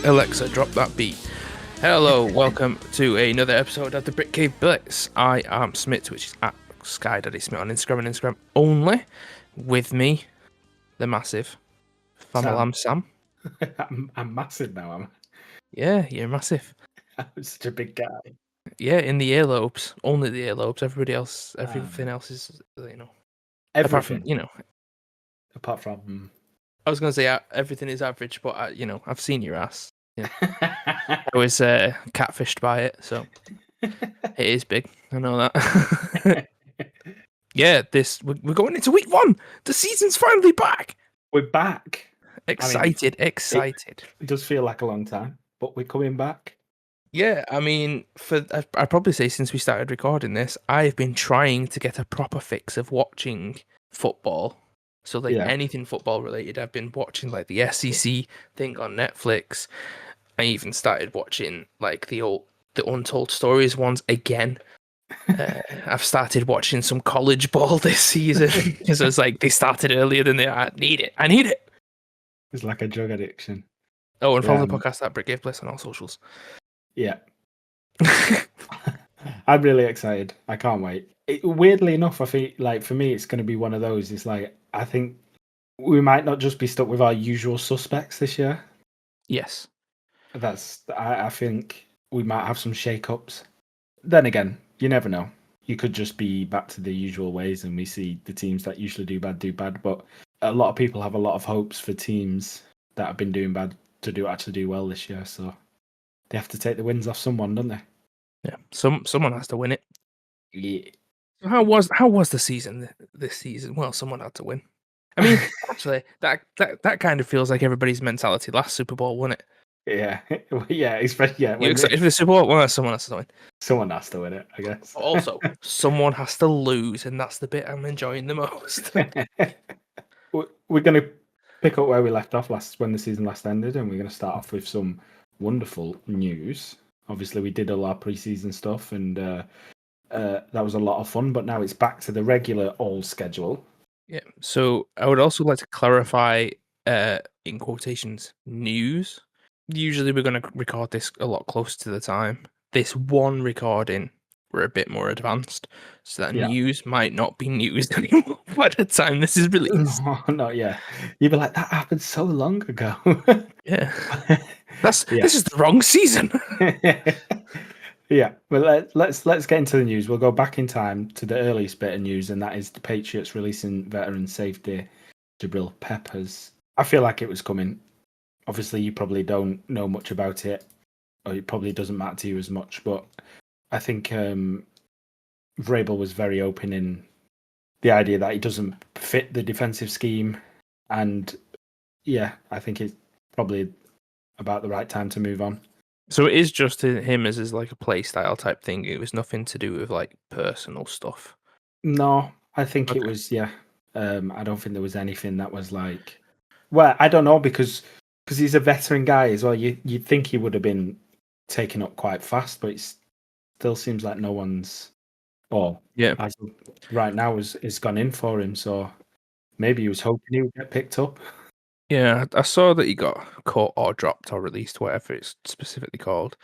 Alexa, drop that beat. Hello, welcome to another episode of the BritCaveBlitz. I am Smith, which is at Sky Daddy Smith on Instagram and Instagram only. With me, the massive Famalam Sam. I'm massive now, am I? Yeah, you're massive. I'm such a big guy. Yeah, in the earlobes. Only the earlobes. Everything else is, Everything. Apart from, Apart from. I was going to say everything is average, but, I've seen your ass. Yeah. I was catfished by it, so it is big. I know that. Yeah, we're going into week 1. The season's finally back. We're back. Excited. It does feel like a long time, but we're coming back. Yeah, I mean, I'd probably say since we started recording this, I've been trying to get a proper fix of watching football. So, anything football related, I've been watching, the SEC thing on Netflix. I even started watching, the Untold Stories ones again. I've started watching some college ball this season because it's they started earlier than I need it. It's like a drug addiction. Oh, and follow the podcast at BritCaveBlitz on all socials. Yeah. I'm really excited. I can't wait. Weirdly enough, I feel for me, it's going to be one of those. It's I think we might not just be stuck with our usual suspects this year. Yes. I think we might have some shake-ups. Then again, you never know. You could just be back to the usual ways and we see the teams that usually do bad. But a lot of people have a lot of hopes for teams that have been doing bad to actually do well this year. So they have to take the wins off someone, don't they? Yeah, someone has to win it. Yeah. How was the season this season? Well, someone had to win. I mean, actually, that kind of feels like everybody's mentality last Super Bowl, wasn't it? Yeah, especially You excited for the Super Bowl? Well, someone has to win. Someone has to win it, I guess. Also, someone has to lose, and that's the bit I'm enjoying the most. We're going to pick up where we left off when the season last ended, and we're going to start off with some wonderful news. Obviously, we did all our preseason stuff, and that was a lot of fun. But now it's back to the regular old schedule. Yeah. So I would also like to clarify, in quotations, news. Usually, we're going to record this a lot closer to the time. This one recording, we're a bit more advanced, so that news might not be news anymore by the time this is released. No, not yet. You'd be like, that happened so long ago. Yeah. This is the wrong season. Yeah, but let's get into the news. We'll go back in time to the earliest bit of news, and that is the Patriots releasing veteran safety Jabril Peppers. I feel like it was coming. Obviously, you probably don't know much about it, or it probably doesn't matter to you as much, but I think Vrabel was very open in the idea that he doesn't fit the defensive scheme, and yeah, I think it's probably about the right time to move on. So it is just him as a play style type thing. It was nothing to do with personal stuff. No, I think it was I don't think there was anything that was well, I don't know because he's a veteran guy as well. You'd think he would have been taken up quite fast, but it still seems like no one's. As of right now is gone in for him. So maybe he was hoping he would get picked up. Yeah, I saw that he got caught or dropped or released, whatever it's specifically called.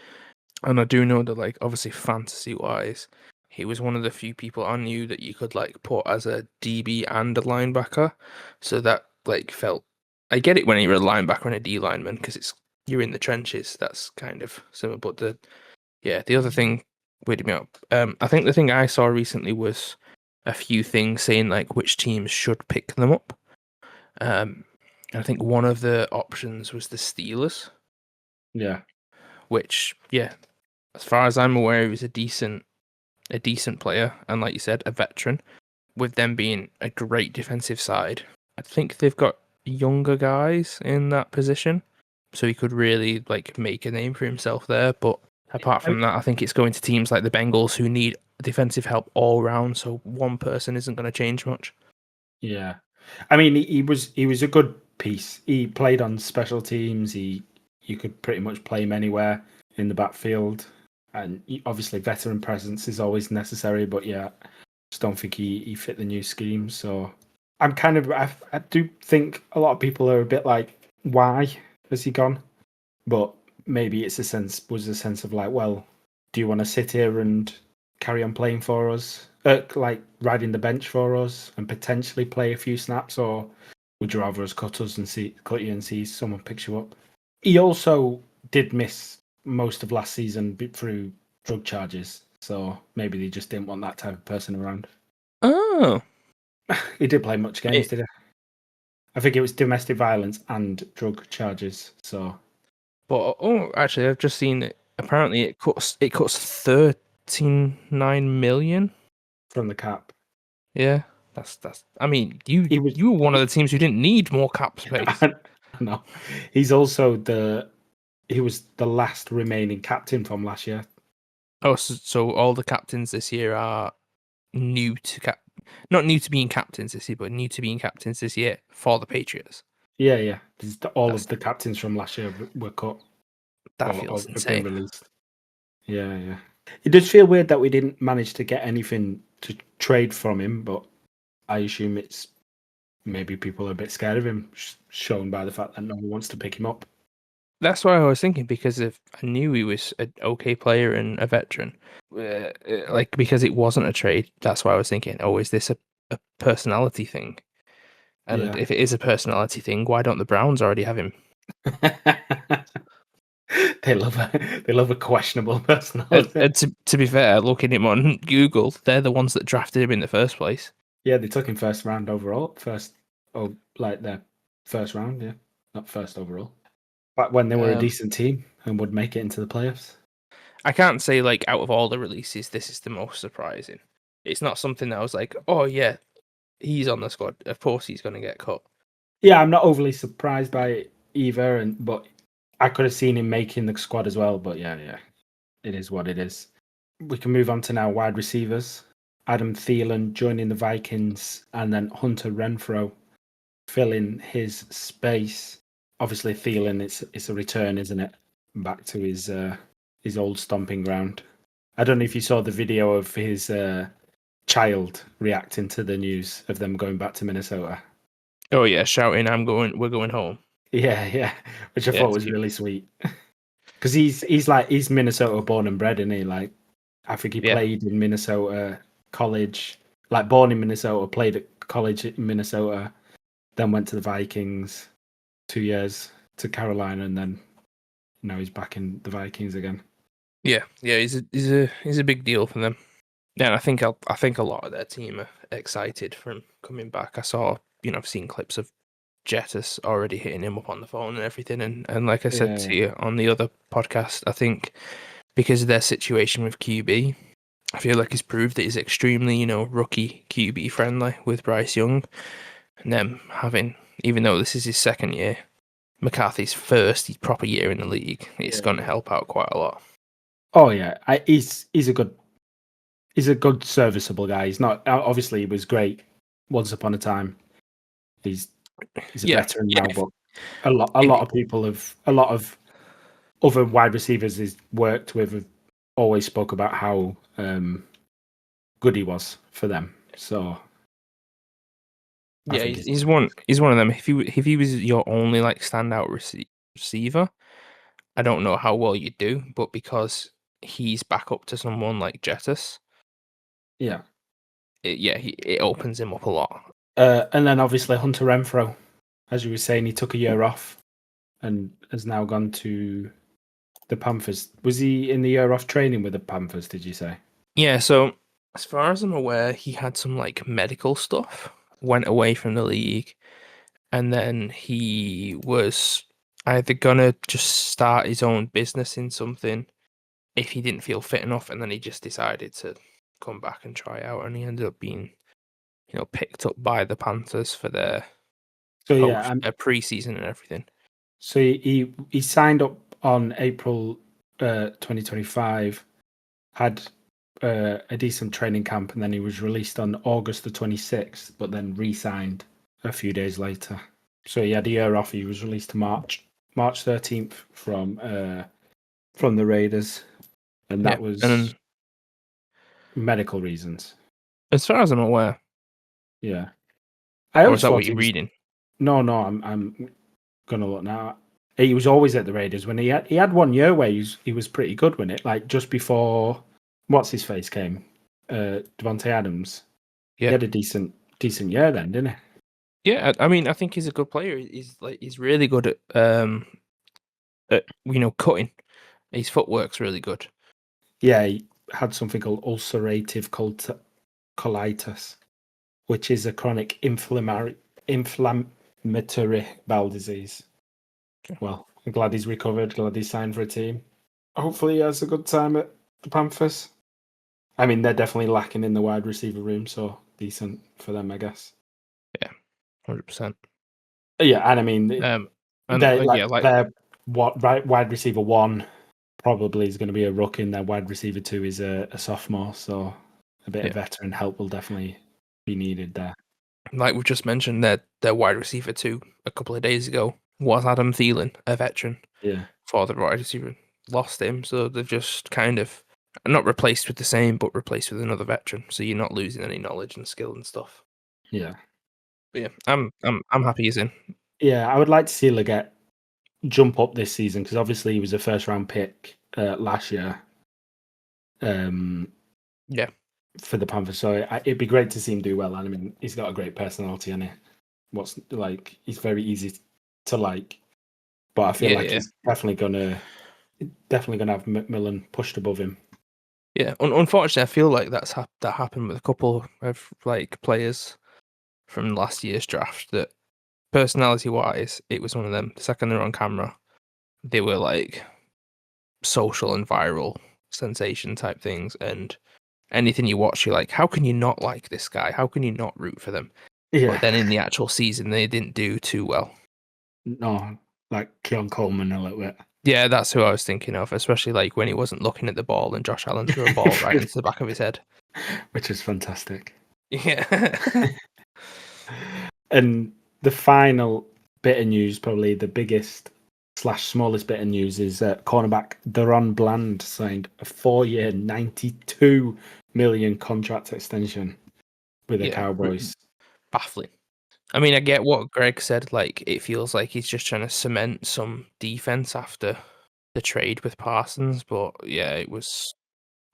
And I do know that, obviously fantasy-wise, he was one of the few people I knew that you could, put as a DB and a linebacker. So that, felt... I get it when you're a linebacker and a D lineman, because you're in the trenches. That's kind of similar. But the other thing weirded me out. I think the thing I saw recently was a few things saying, which teams should pick them up. I think one of the options was the Steelers. Yeah. Which, as far as I'm aware, he was a decent player, and like you said, a veteran. With them being a great defensive side, I think they've got younger guys in that position, so he could really make a name for himself there. But apart from that, I think it's going to teams like the Bengals who need defensive help all round. So one person isn't going to change much. Yeah, I mean, he was a good piece. He played on special teams. You could pretty much play him anywhere in the backfield, and obviously veteran presence is always necessary. But I just don't think he fit the new scheme. So I'm I do think a lot of people are a bit like, why has he gone? But maybe it's a sense of like, well, do you want to sit here and carry on playing for us, like riding the bench for us, and potentially play a few snaps, or would you rather us cut you and see someone picks you up? He also did miss most of last season through drug charges, so maybe they just didn't want that type of person around. Oh, He did play much games, did he? I think it was domestic violence and drug charges. So, but actually, I've just seen it. Apparently, it cuts 39 million from the cap, Yeah, that's. I mean, you he was. you were one of the teams who didn't need more cap space. No, he's also he was the last remaining captain from last year. Oh, so all the captains this year are new to not new to being captains this year, but new to being captains this year for the Patriots. Yeah. All of the captains from last year were cut. That or feels have been insane. released. Yeah. It does feel weird that we didn't manage to get anything to trade from him, but I assume it's maybe people are a bit scared of him, shown by the fact that no one wants to pick him up. That's what I was thinking, because if I knew he was an okay player and a veteran, like, because it wasn't a trade, that's why I was thinking, oh, is this a personality thing? And if it is a personality thing, why don't the Browns already have him? They love a questionable personality. And to be fair, looking at him on Google, they're the ones that drafted him in the first place. Yeah, they took him first round overall. Their first round, yeah. Not first overall. But when they were a decent team and would make it into the playoffs. I can't say, like, out of all the releases, this is the most surprising. It's not something that I was like, oh yeah, he's on the squad. Of course he's going to get cut. Yeah, I'm not overly surprised by it either, but I could have seen him making the squad as well. But yeah, it is what it is. We can move on to now wide receivers. Adam Thielen joining the Vikings, and then Hunter Renfrow filling his space. Obviously, Thielen, it's a return, isn't it? Back to his old stomping ground. I don't know if you saw the video of his child reacting to the news of them going back to Minnesota. Oh yeah, shouting, we're going home. Yeah, which I thought was really sweet. Because he's Minnesota born and bred, isn't he? Like, I think he played in Minnesota college, like born in Minnesota, played at college in Minnesota, then went to the Vikings, 2 years to Carolina, and then now he's back in the Vikings again. Yeah, he's a big deal for them. Yeah, and I think a lot of their team are excited for him coming back. I saw, I've seen clips of Jettis already hitting him up on the phone and everything, and like I said to you on the other podcast, I think because of their situation with QB, I feel like he's proved that he's extremely, rookie QB friendly with Bryce Young, and them having, even though this is his second year, McCarthy's first proper year in the league, it's going to help out quite a lot. Oh yeah, he's a good serviceable guy. He's not, obviously he was great once upon a time. He's a veteran now, but a lot of other wide receivers he's worked with have always spoke about how good he was for them. So he's one of them. If he was your only like standout receiver, I don't know how well you'd do, but because he's back up to someone like Jettis, it opens him up a lot. And then obviously Hunter Renfrow, as you were saying, he took a year off and has now gone to the Panthers. Was he in the year off training with the Panthers, did you say? Yeah, so as far as I'm aware, he had some like medical stuff, went away from the league, and then he was either gonna just start his own business in something if he didn't feel fit enough, and then he just decided to come back and try out, and he ended up being, picked up by the Panthers for their pre-season and everything. So he signed up on April 2025, had a decent training camp, and then he was released on August the 26th, but then re-signed a few days later. So he had a year off. He was released to March 13th from the Raiders, and that was medical reasons. As far as I'm aware. Yeah. Or is that what you're reading? No, I'm gonna look now. He was always at the Raiders when he had 1 year where he was pretty good when it, like just before what's his face came, Devontae Adams. Yeah. He had a decent year then, didn't he? Yeah, I mean, I think he's a good player. He's really good at cutting. His footwork's really good. Yeah, he had something called ulcerative colitis, which is a chronic inflammatory bowel disease. Well, I'm glad he's recovered. Glad he's signed for a team. Hopefully, he has a good time at the Panthers. I mean, they're definitely lacking in the wide receiver room, so decent for them, I guess. Yeah, 100%. Yeah, and I mean, their wide receiver 1 probably is going to be a rookie, and their wide receiver 2 is a sophomore, so a bit of veteran help will definitely be needed there. Like we've just mentioned, their wide receiver 2 a couple of days ago was Adam Thielen, a veteran. Yeah. For the wide receiver. Lost him, so they've just kind of not replaced with the same, but replaced with another veteran. So you're not losing any knowledge and skill and stuff. Yeah. But yeah, I'm happy he's in. Yeah, I would like to see Leggett jump up this season because obviously he was a first round pick last year. Yeah. For the Panthers, so it'd be great to see him do well. And I mean, he's got a great personality, and he's very easy to like. But I feel he's definitely gonna have McMillan pushed above him. Yeah, unfortunately, I feel like that happened with a couple of like players from last year's draft. That personality-wise, it was one of them. The second they're on camera, they were like social and viral sensation type things, and anything you watch, you're like, how can you not like this guy? How can you not root for them? Yeah. But then in the actual season, they didn't do too well. No, like Keon Coleman a little bit. Yeah, that's who I was thinking of, especially like when he wasn't looking at the ball and Josh Allen threw a ball right into the back of his head. Which is fantastic. Yeah. And the final bit of news, probably the biggest / smallest bit of news, is cornerback Deron Bland signed a 4-year, $92 million contract extension with the Cowboys. Baffling. I mean, I get what Greg said. Like, it feels like he's just trying to cement some defense after the trade with Parsons, but yeah, it was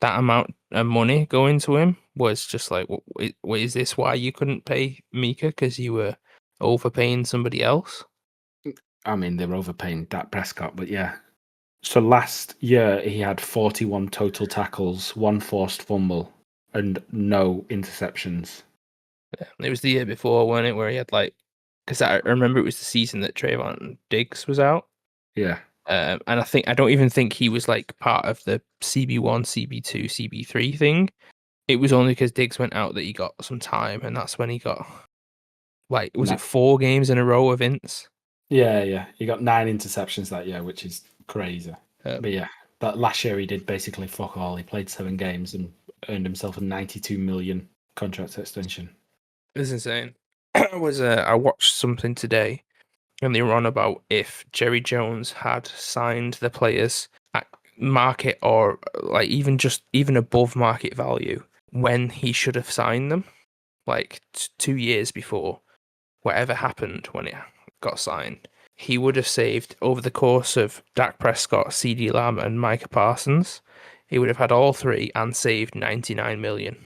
that amount of money going to him was just like, is this why you couldn't pay Mika because you were overpaying somebody else? I mean, they were overpaying Dak Prescott, but yeah. So last year he had 41 total tackles, 1 forced fumble, and no interceptions. Yeah, it was the year before, wasn't it, where he had like, because I remember it was the season that Trayvon Diggs was out. Yeah. And I don't even think he was like part of the CB1, CB2, CB3 thing. It was only because Diggs went out that he got some time, and that's when he got like, was it 4 games in a row of ints? Yeah. He got 9 interceptions that year, which is crazy. But yeah, that last year he did basically fuck all. He played 7 games and earned himself a $92 million contract extension. It was insane. I watched something today, and they were on about if Jerry Jones had signed the players at market or like even above market value when he should have signed them, like 2 years before whatever happened when it got signed, he would have saved over the course of Dak Prescott, CeeDee Lamb, and Micah Parsons. He would have had all 3 and saved $99 million.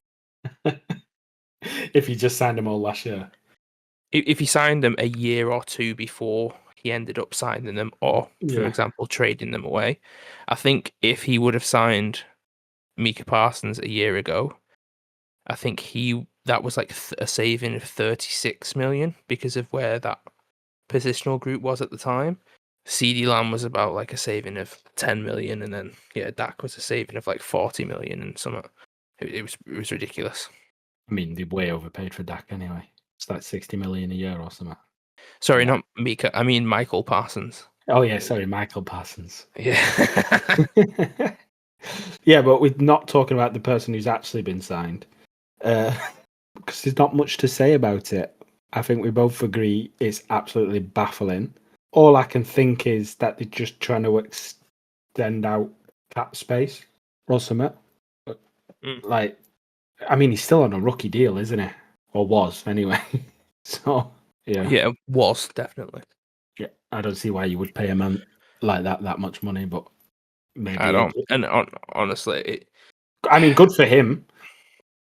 If he just signed them all last year. If he signed them a year or 2 before he ended up signing them, or, for example, trading them away, I think if he would have signed Micah Parsons a year ago, I think that was like a saving of $36 million because of where that positional group was at the time. CeeDee Lamb was about like a saving of $10 million, and then Dak was a saving of like $40 million and something. It was ridiculous. I mean, they way overpaid for Dak anyway. It's like $60 million a year or something. Sorry, not Micah. I mean Michael Parsons. Oh yeah, sorry, Michael Parsons. Yeah. Yeah, but we're not talking about the person who's actually been signed, because there's not much to say about it. I think we both agree it's absolutely baffling. All I can think is that they're just trying to extend out cap space or something. Like, I mean, he's still on a rookie deal, isn't he? Or was, anyway. So, yeah. Yeah, was, definitely. Yeah. I don't see why you would pay a man like that much money, but maybe. I don't. And honestly, I mean, good for him.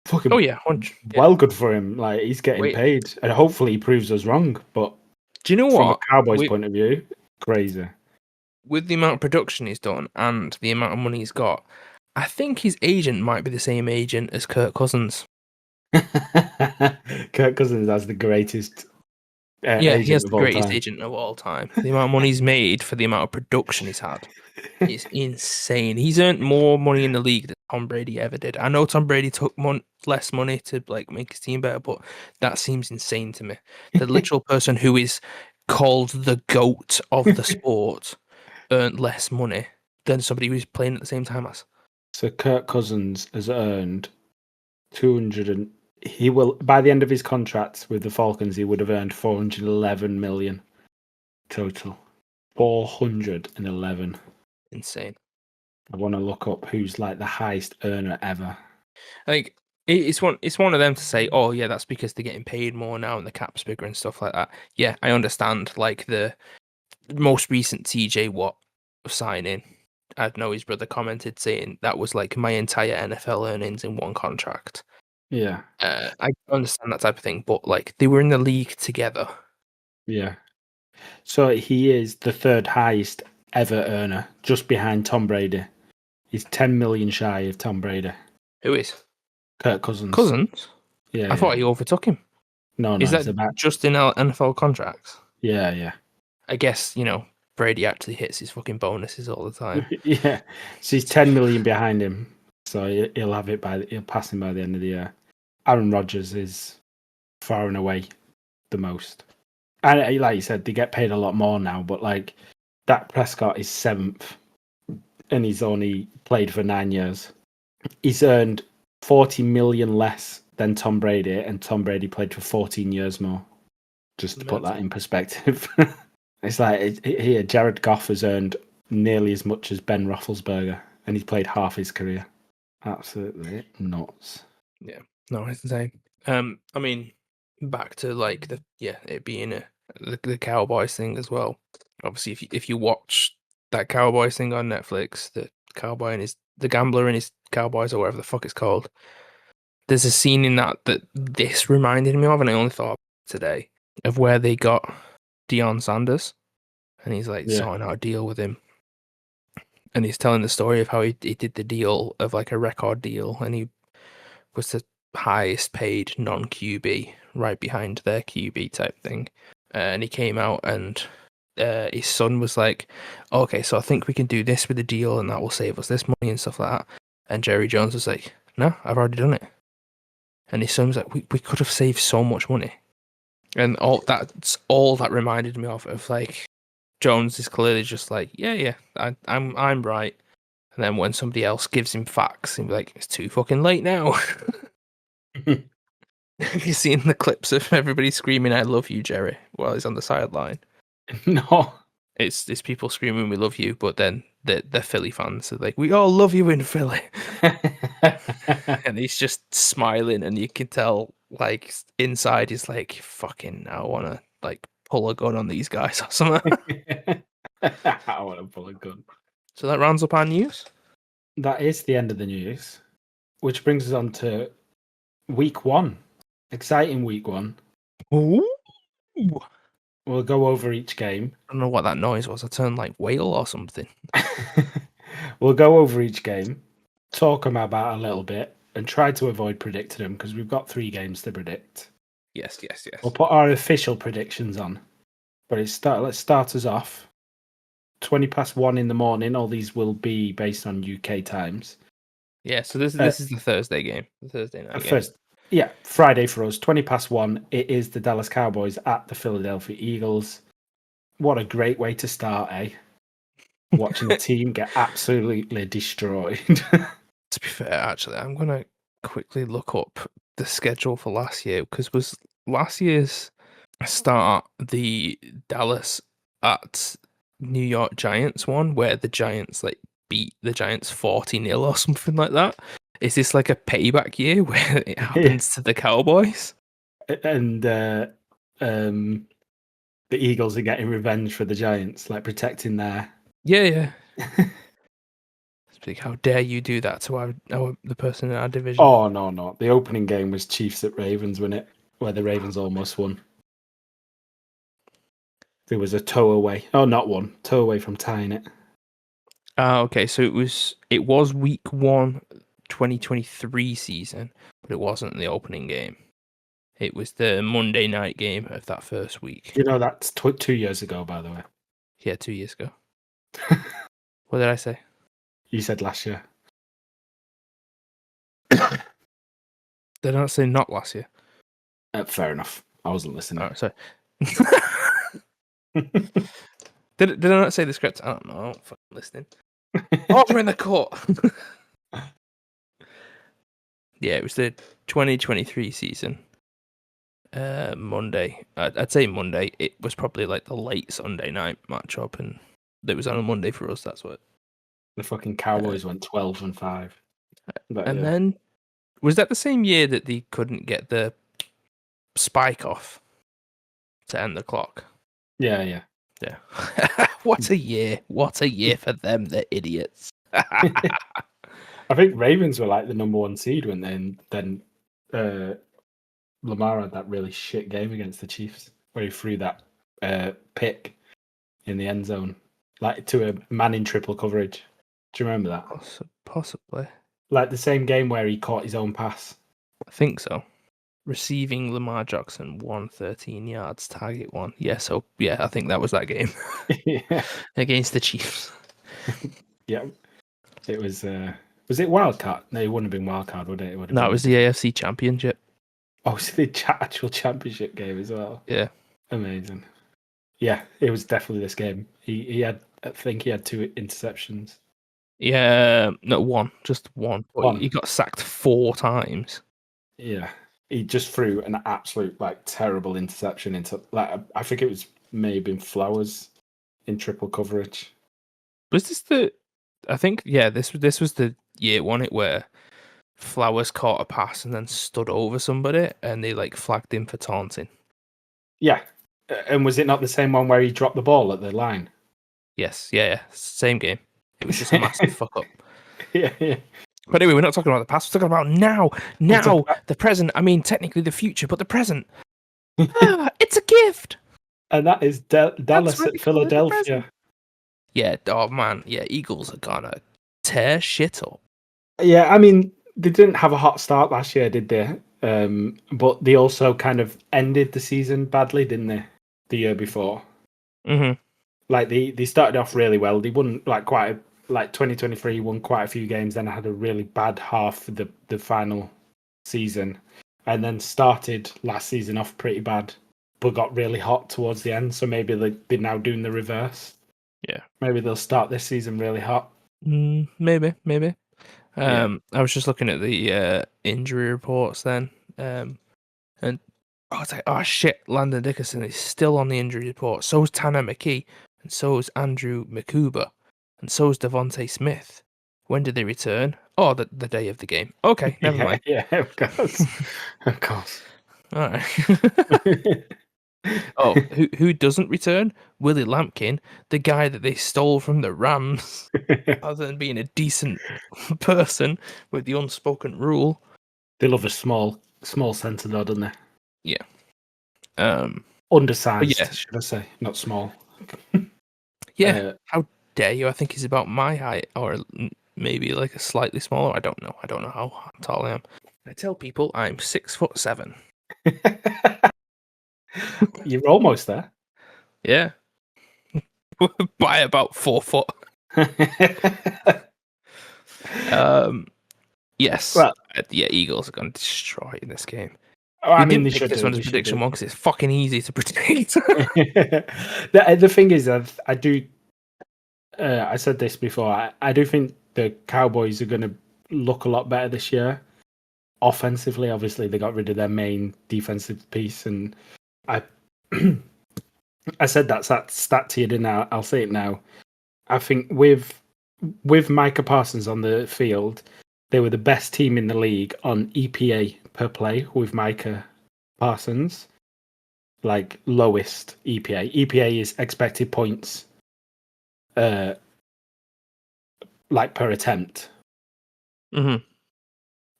Fucking oh yeah, 100, yeah. well, good for him. Like he's getting Wait, paid, and hopefully he proves us wrong. But do you know from a what? Cowboys point of view, crazy. With the amount of production he's done and the amount of money he's got, I think his agent might be the same agent as Kirk Cousins. Kirk Cousins has the greatest Yeah, he has agent the of all greatest time. agent of all time. The amount of money he's made for the amount of production he's had is insane. He's earned more money in the league than Tom Brady ever did. I know Tom Brady took less money to like make his team better, but that seems insane to me. The literal person who is called the GOAT of the sport earned less money than somebody who's playing at the same time as. So Kirk Cousins has earned 200 and he will by the end of his contract with the Falcons he would have earned 411 million total. 411. Insane. I want to look up who's like the highest earner ever. Like it's one of them to say, oh yeah, that's because they're getting paid more now and the cap's bigger and stuff like that. Yeah, I understand. Like the most recent TJ Watt signing, I know his brother commented saying that was like my entire NFL earnings in one contract. Yeah. I understand that type of thing, but like they were in the league together. Yeah. So he is the third highest ever earner, just behind Tom Brady. He's 10 million shy of Tom Brady. Who is? Kirk Cousins. Cousins? Yeah. I thought he overtook him. No, Is that it's about... just in NFL contracts? Yeah. I guess, Brady actually hits his fucking bonuses all the time. Yeah. So he's 10 million behind him. So he'll have it he'll pass him by the end of the year. Aaron Rodgers is far and away the most. And like you said, they get paid a lot more now, but like Dak Prescott is 7th and he's only played for 9 years. He's earned 40 million less than Tom Brady, and Tom Brady played for 14 years more. Just to put that in perspective. It's like here, Jared Goff has earned nearly as much as Ben Roethlisberger, and he's played half his career. Absolutely nuts. Yeah, no, it's insane. I mean, back to like it being the Cowboys thing as well. Obviously, if you watch that Cowboys thing on Netflix, the cowboy and the gambler and his Cowboys or whatever the fuck it's called, there's a scene in that this reminded me of, and I only thought today of where they got Deion Sanders, and he's like sorting out a deal with him, and he's telling the story of how he did the deal of like a record deal, and he was the highest paid non-QB right behind their QB type thing, and he came out and his son was like, okay, so I think we can do this with the deal and that will save us this money and stuff like that, and Jerry Jones was like, no, I've already done it, and his son was like, we could have saved so much money. And that's all that reminded me of like Jones is clearly just like, yeah, I'm right. And then when somebody else gives him facts, he'll be like, it's too fucking late now. Have you seen the clips of everybody screaming, I love you, Jerry, while he's on the sideline? No. It's people screaming, we love you, but then the Philly fans are like, we all love you in Philly. And he's just smiling, and you can tell, like, inside he's like, fucking, I want to, like, pull a gun on these guys or something. I want to pull a gun. So that rounds up our news. That is the end of the news, which brings us on to week 1. Exciting week 1. Ooh. We'll go over each game. I don't know what that noise was. I turned like whale or something. We'll go over each game, talk them about a little bit, and try to avoid predicting them because we've got 3 games to predict. Yes. We'll put our official predictions on. But let's start us off. 1:20 in the morning. All these will be based on UK times. Yeah, so this is the Thursday game. The Thursday night game. Yeah, Friday for us, 1:20. It is the Dallas Cowboys at the Philadelphia Eagles. What a great way to start, eh? Watching the team get absolutely destroyed. To be fair, actually, I'm going to quickly look up the schedule for last year, because was last year's start the Dallas at New York Giants one, where the Giants like beat the Giants 40-0 or something like that? Is this like a payback year where it happens to the Cowboys? And the Eagles are getting revenge for the Giants, like protecting their. Yeah. Speak, how dare you do that to the person in our division? Oh no! The opening game was Chiefs at Ravens, wasn't it? Where the Ravens almost won. There was a toe away. Oh, not one. Toe away from tying it. Okay, so it was week 1, 2023 season, but it wasn't the opening game. It was the Monday night game of that first week. You know, that's 2 years ago, by the way. Yeah, 2 years ago. What did I say? You said last year. Did I not say not last year? Fair enough. I wasn't listening. Oh, sorry. Did I not say the script? I don't know. I don't fucking listening. Order in the court. Yeah, it was the 2023 season. Monday. I'd say Monday. It was probably like the late Sunday night matchup, and it was on a Monday for us. That's what. The fucking Cowboys went 12-5. And then, was that the same year that they couldn't get the spike off to end the clock? Yeah. What a year! What a year for them, the idiots. I think Ravens were like the number 1 seed when then Lamar had that really shit game against the Chiefs where he threw that pick in the end zone, like to a man in triple coverage. Do you remember that? Possibly. Like the same game where he caught his own pass. I think so. Receiving Lamar Jackson 113 yards, target 1. Yeah, so yeah, I think that was that game. Yeah. Against the Chiefs. Yeah. It was it wild card? No, it wouldn't have been wild card, would it? It was the AFC Championship. Oh, so the actual championship game as well. Yeah. Amazing. Yeah, it was definitely this game. He had, I think he had 2 interceptions. Yeah, no, 1, just 1. One. He got sacked 4 times. Yeah, he just threw an absolute like terrible interception into like I think it was maybe Flowers in triple coverage. Was this I think this was the year one it where Flowers caught a pass and then stood over somebody and they like flagged him for taunting. Yeah, and was it not the same one where he dropped the ball at the line? Yes, yeah, same game. It was just a massive fuck up. Yeah. But anyway, we're not talking about the past. We're talking about now, the present. I mean, technically the future, but the present. It's a gift. And that is Dallas at Philadelphia. Yeah, oh man, yeah, Eagles are gonna tear shit up. Yeah, I mean, they didn't have a hot start last year, did they? But they also kind of ended the season badly, didn't they? The year before. Mm-hmm. Like they started off really well. They won like 2023 won quite a few games. Then had a really bad half for the final season, and then started last season off pretty bad, but got really hot towards the end. So maybe they're now doing the reverse. Yeah, maybe they'll start this season really hot. Maybe. Yeah. I was just looking at the injury reports then, and I was like, oh shit, Landon Dickerson is still on the injury report. So is Tanner McKee, and so is Andrew McCuber, and so is Devontae Smith. When did they return? Oh, the day of the game. Okay, never mind. Yeah, of course. Of course. All right. Oh, who doesn't return? Willie Lampkin, the guy that they stole from the Rams, other than being a decent person with the unspoken rule. They love a small centre though, don't they? Yeah. Undersized, yeah. should I say, not small. Yeah. How dare you? I think he's about my height, or maybe like a slightly smaller. I don't know how tall I am. I tell people I'm 6'7". You're almost there. Yeah. By about 4 foot. Yes. Well, yeah, Eagles are going to destroy in this game. I mean, didn't pick this one as prediction one because it's fucking easy to predict. The thing is, I do. I said this before. I do think the Cowboys are going to look a lot better this year. Offensively, obviously, they got rid of their main defensive piece, and I said that stat to you, didn't I? I'll say it now. I think with Micah Parsons on the field, they were the best team in the league on EPA per play with Micah Parsons. like lowest EPA. EPA is expected points, like per attempt. Mm-hmm.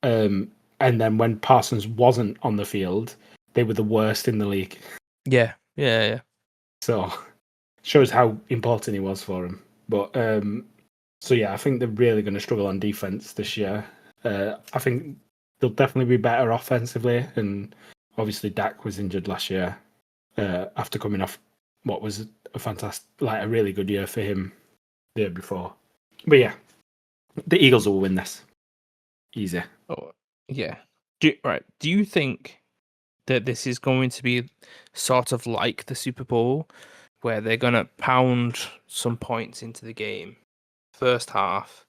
And then when Parsons wasn't on the field, they were the worst in the league. Yeah. So shows how important he was for him. But so yeah, I think they're really going to struggle on defense this year. I think they'll definitely be better offensively, and obviously Dak was injured last year after coming off what was a fantastic, like a really good year for him the year before. But yeah, the Eagles will win this. Easy. Oh, yeah. Do you think that this is going to be sort of like the Super Bowl, where they're going to pound some points into the game first half,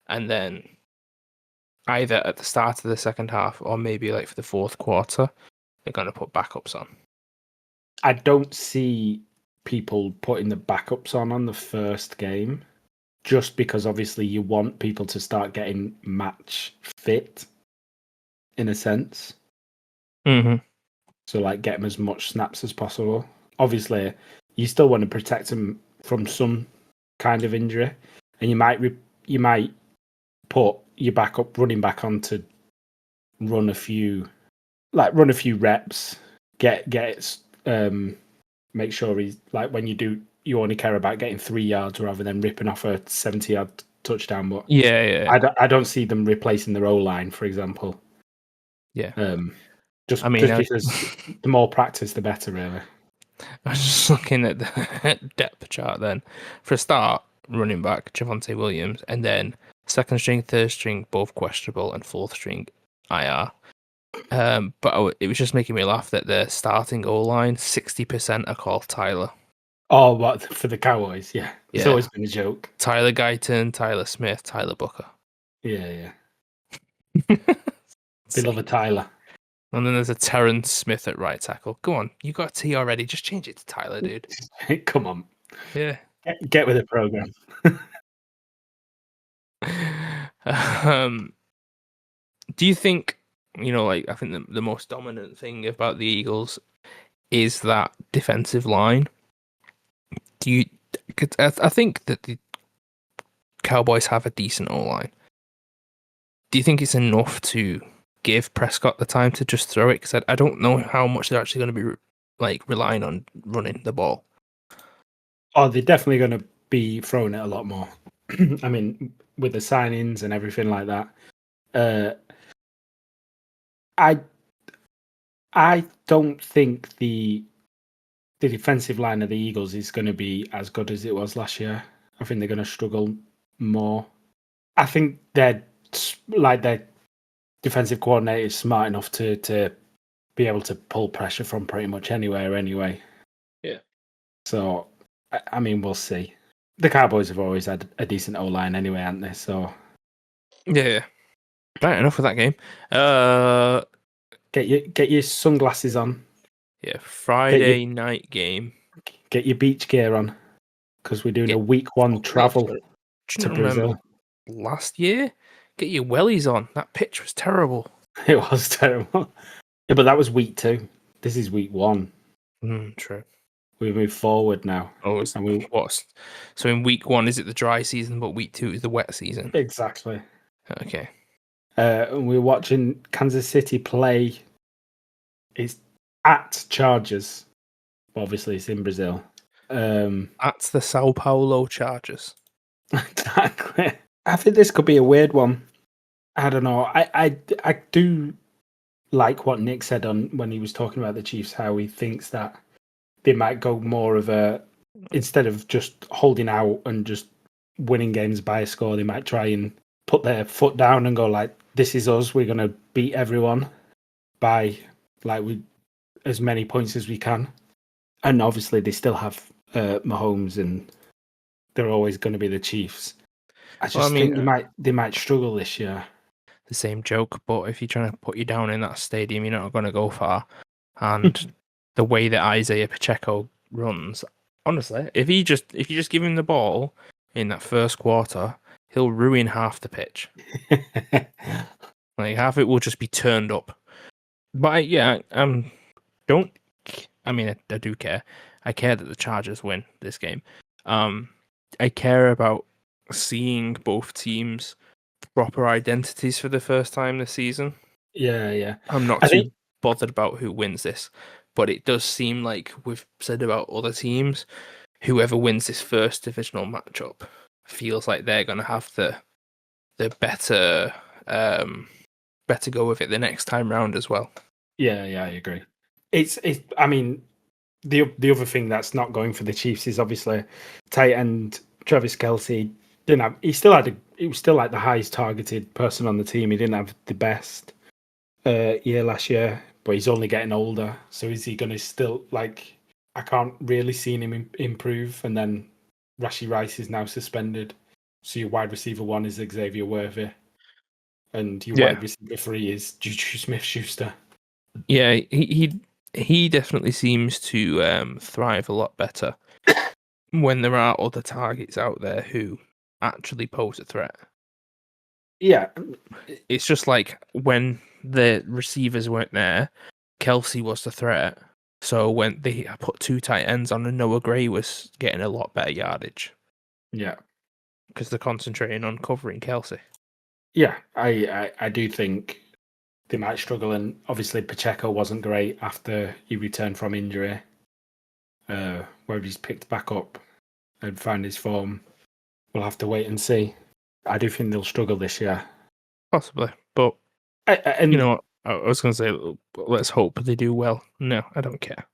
and then either at the start of the second half or maybe like for the fourth quarter, they're going to put backups on? I don't see people putting the backups on the first game, just because obviously you want people to start getting match fit, in a sense. Mm-hmm. So like get them as much snaps as possible. Obviously, you still want to protect them from some kind of injury, and you might put your backup running back on to run a few reps, make sure he's like, when you do, you only care about getting 3 yards rather than ripping off a 70-yard touchdown. But Yeah. I don't see them replacing their O-line, for example. Yeah. Just I mean, because the more practice, the better, really. I was just looking at the depth chart then. For a start, running back Javonte Williams, and then second string, third string, both questionable, and fourth string IR. But it was just making me laugh that the starting goal line, 60% are called Tyler. Oh, what, for the Cowboys? Yeah, it's Yeah. always been a joke. Tyler Guyton, Tyler Smith, Tyler Booker. Yeah. They love a Tyler. And then there's a Terrence Smith at right tackle. Go on, you got a T already. Just change it to Tyler, dude. Come on. Yeah. Get with the program. Do you think, I think the most dominant thing about the Eagles is that defensive line? I think that the Cowboys have a decent O-line. Do you think it's enough to give Prescott the time to just throw it? Because I don't know how much they're actually going to be relying on running the ball. Oh, they're definitely going to be throwing it a lot more. I mean, with the signings and everything like that. I don't think the defensive line of the Eagles is going to be as good as it was last year. I think they're going to struggle more. I think their defensive coordinator is smart enough to be able to pull pressure from pretty much anywhere anyway. Yeah. So, I mean, we'll see. The Cowboys have always had a decent O-line anyway, haven't they? So, yeah. Right, enough of that game. Get your sunglasses on. Yeah, Friday night game. Get your beach gear on, because we're doing a week 1 travel to Brazil. Last year, get your wellies on. That pitch was terrible. It was terrible. Yeah, but that was week 2. This is week 1. True. We move forward now. Oh, so in week 1 is it the dry season, but week 2 is the wet season? Exactly. Okay. We're watching Kansas City play. It's at Chargers. Obviously, it's in Brazil. At the Sao Paulo Chargers. Exactly. I think this could be a weird one. I don't know. I do like what Nick said when he was talking about the Chiefs, how he thinks that they might go more of a, instead of just holding out and just winning games by a score, they might try and put their foot down and go like, this is us, we're going to beat everyone by as many points as we can. And obviously they still have Mahomes, and they're always going to be the Chiefs. I think they might struggle this year. The same joke, but if you're trying to put you down in that stadium, you're not going to go far. And the way that Isaiah Pacheco runs, honestly, if you just give him the ball in that first quarter, he'll ruin half the pitch. Half it will just be turned up. But yeah, I mean, I do care. I care that the Chargers win this game. I care about seeing both teams proper identities for the first time this season. Yeah. I'm not I think too bothered about who wins this, but it does seem like we've said about other teams, whoever wins this first divisional matchup feels like they're going to have the better better go with it the next time round as well. Yeah, I agree. It's I mean, the other thing that's not going for the Chiefs is obviously tight end Travis Kelce didn't have. He was still like the highest targeted person on the team. He didn't have the best year last year, but he's only getting older. So is he going to still like? I can't really see him improve. And then Rashee Rice is now suspended. So your wide receiver 1 is Xavier Worthy, and your wide receiver 3 is Juju Smith-Schuster. Yeah, he definitely seems to thrive a lot better when there are other targets out there who actually pose a threat. Yeah, It's just like when the receivers weren't there, Kelce was the threat. So when they put 2 tight ends on, and Noah Gray was getting a lot better yardage. Yeah, because they're concentrating on covering Kelce. Yeah, I do think they might struggle, and obviously Pacheco wasn't great after he returned from injury. Whether he's picked back up and found his form, we'll have to wait and see. I do think they'll struggle this year. Possibly, but And you know what? I was going to say, let's hope they do well. No, I don't care.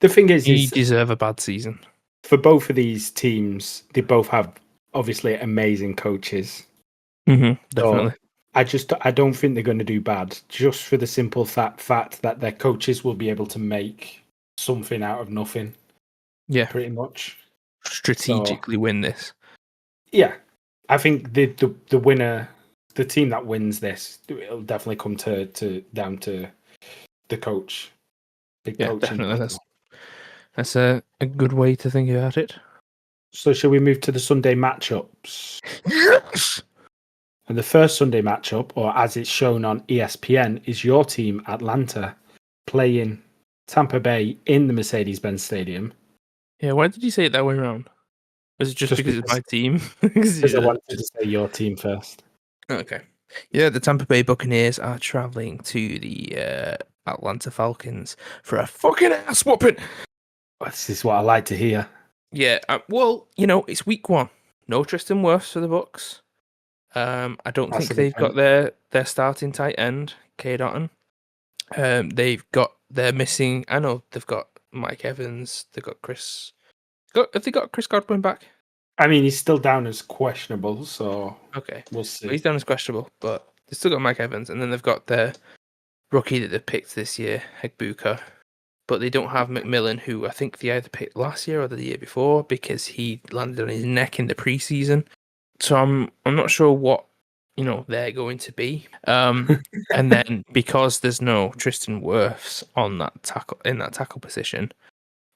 the thing is He deserve a bad season. For both of these teams, they both have obviously amazing coaches. Definitely. So I don't think they're going to do bad, just for the simple fact that their coaches will be able to make something out of nothing. Yeah, pretty much. Strategically win this. Yeah, I think the winner, the team that wins this, it'll definitely come down to the coach. Big coaching. Definitely. That's a good way to think about it. So shall we move to the Sunday matchups? Yes! And the first Sunday matchup, or as it's shown on ESPN, is your team, Atlanta, playing Tampa Bay in the Mercedes-Benz Stadium. Yeah, why did you say it that way around? Was it just because it's my team? Because I wanted to say your team first. Okay. Yeah, the Tampa Bay Buccaneers are traveling to the Atlanta Falcons for a fucking ass whooping. This is what I like to hear. Yeah, well, it's week 1. No Tristan Wirfs for the Bucs. I don't think they've got their starting tight end, Cade Otton. They're missing. I know they've got Mike Evans. They've got Chris. Have they got Chris Godwin back? I mean, he's still down as questionable, so okay, we'll see. Well, he's down as questionable, but they've still got Mike Evans, and then they've got their rookie that they've picked this year, Hegbuka. But they don't have McMillan, who I think they either picked last year or the year before because he landed on his neck in the preseason. So I'm not sure what they're going to be. And then because there's no Tristan Wirfs on that tackle position,